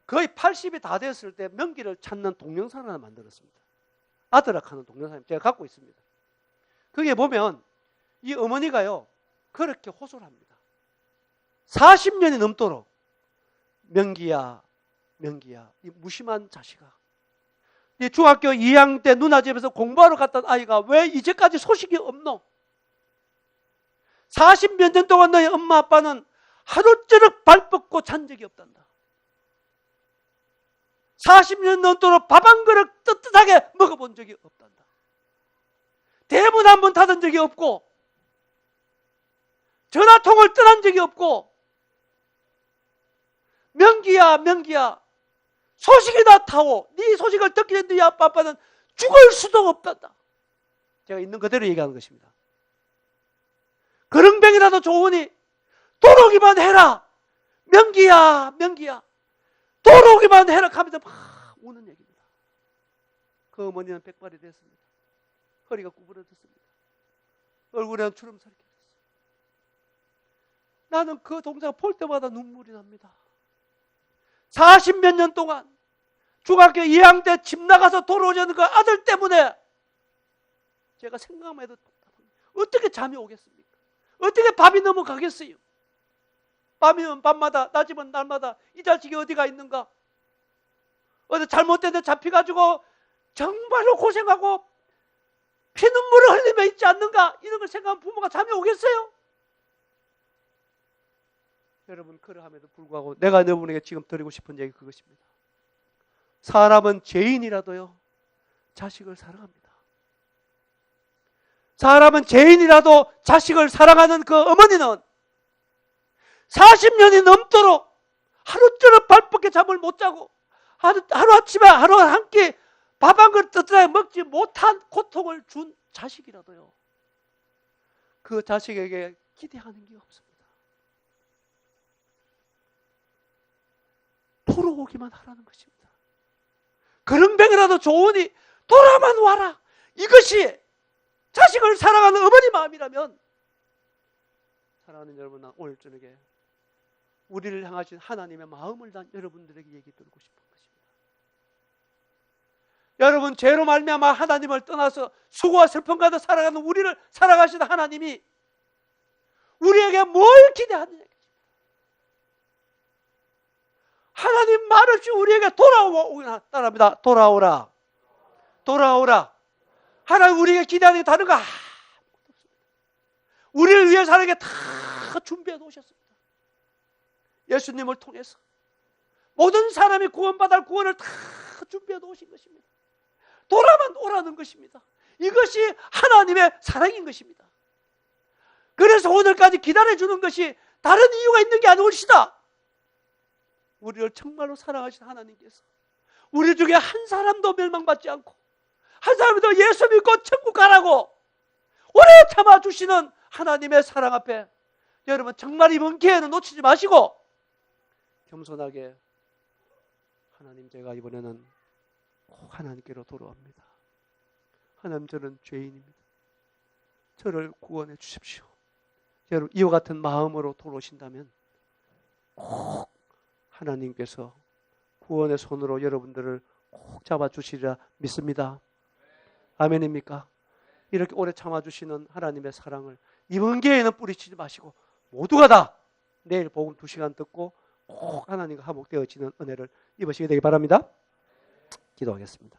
거의 80이 다 됐을 때 명기를 찾는 동영상을 하나 만들었습니다. 아드락하는 동영상 제가 갖고 있습니다. 거기에 보면 이 어머니가요 그렇게 호소를 합니다. 40년이 넘도록 명기야 명기야 이 무심한 자식아, 이 중학교 2학년 때 누나 집에서 공부하러 갔던 아이가 왜 이제까지 소식이 없노? 40몇 년 동안 너희 엄마 아빠는 하루쩌럭 발 뻗고 잔 적이 없단다. 40년 넘도록 밥 한 그릇 뜨뜻하게 먹어본 적이 없단다. 대문 한 번 닫은 적이 없고 전화통을 떠난 적이 없고 명기야 명기야 소식이나 타오 네 소식을 듣게 된 네 아빠는 죽을 수도 없단다. 제가 있는 그대로 얘기하는 것입니다. 그릉뱅이라도 좋으니 돌아오기만 해라. 명기야 명기야 돌아오기만 해라 하면서 막 우는 얘기입니다. 그 어머니는 백발이 됐습니다. 허리가 구부러졌습니다. 얼굴에는 주름살이 꼈습니다. 나는 그 동자가 볼 때마다 눈물이 납니다. 40몇 년 동안 중학교 2학년 때 집 나가서 돌아오지 않는 그 아들 때문에 제가 생각만 해도 어떻게 잠이 오겠습니까? 어떻게 밤이 넘어가겠어요? 밤이면 밤마다 낮이면 날마다 이 자식이 어디가 있는가? 어디 잘못된 데 잡혀가지고 정말로 고생하고 피눈물을 흘리며 있지 않는가? 이런 걸 생각하면 부모가 잠이 오겠어요? 여러분 그러함에도 불구하고 내가 여러분에게 지금 드리고 싶은 얘기 그것입니다. 사람은 죄인이라도요 자식을 사랑합니다. 사람은 죄인이라도 자식을 사랑하는 그 어머니는 40년이 넘도록 하루처럼 발벗게 잠을 못 자고 하루아침에 하루 한 끼 밥 한 그릇 뜨뜻하게 먹지 못한 고통을 준 자식이라도요 그 자식에게 기대하는 게 없습니다. 돌아오기만 하라는 것입니다. 그릉뱅이라도 좋으니 돌아만 와라. 이것이 자식을 사랑하는 어머니 마음이라면 사랑하는 여러분, 나 오늘 저녁에 우리를 향하신 하나님의 마음을 난 여러분들에게 얘기 드리고 싶은 것입니다. 여러분 죄로 말미암아 하나님을 떠나서 수고와 슬픔 가득 살아가는 우리를 사랑하시는 하나님이 우리에게 뭘 기대하느냐. 하나님 말없이 우리에게 돌아오라 따라합니다. 돌아오라. 돌아오라. 하나님 우리에게 기대하는 게 다른 거 아무것도 없습니다. 우리를 위해 사는 게 다 준비해 놓으셨습니다. 예수님을 통해서 모든 사람이 구원받을 구원을 다 준비해 놓으신 것입니다. 돌아만 오라는 것입니다. 이것이 하나님의 사랑인 것입니다. 그래서 오늘까지 기다려주는 것이 다른 이유가 있는 게 아니오시다. 우리를 정말로 사랑하신 하나님께서 우리 중에 한 사람도 멸망받지 않고 한 사람도 예수 믿고 천국 가라고 오래 참아주시는 하나님의 사랑 앞에 여러분 정말 이번 기회는 놓치지 마시고 겸손하게 하나님 제가 이번에는 꼭 하나님께로 돌아옵니다. 하나님 저는 죄인입니다. 저를 구원해 주십시오. 여러분 이와 같은 마음으로 돌아오신다면 꼭 하나님께서 구원의 손으로 여러분들을 꼭 잡아주시리라 믿습니다. 아멘입니까? 이렇게 오래 참아주시는 하나님의 사랑을 이번 기회에는 뿌리치지 마시고 모두가 다 내일 복음 2시간 듣고 꼭 하나님과 화목되어지는 은혜를 입으시게 되기 바랍니다. 기도하겠습니다.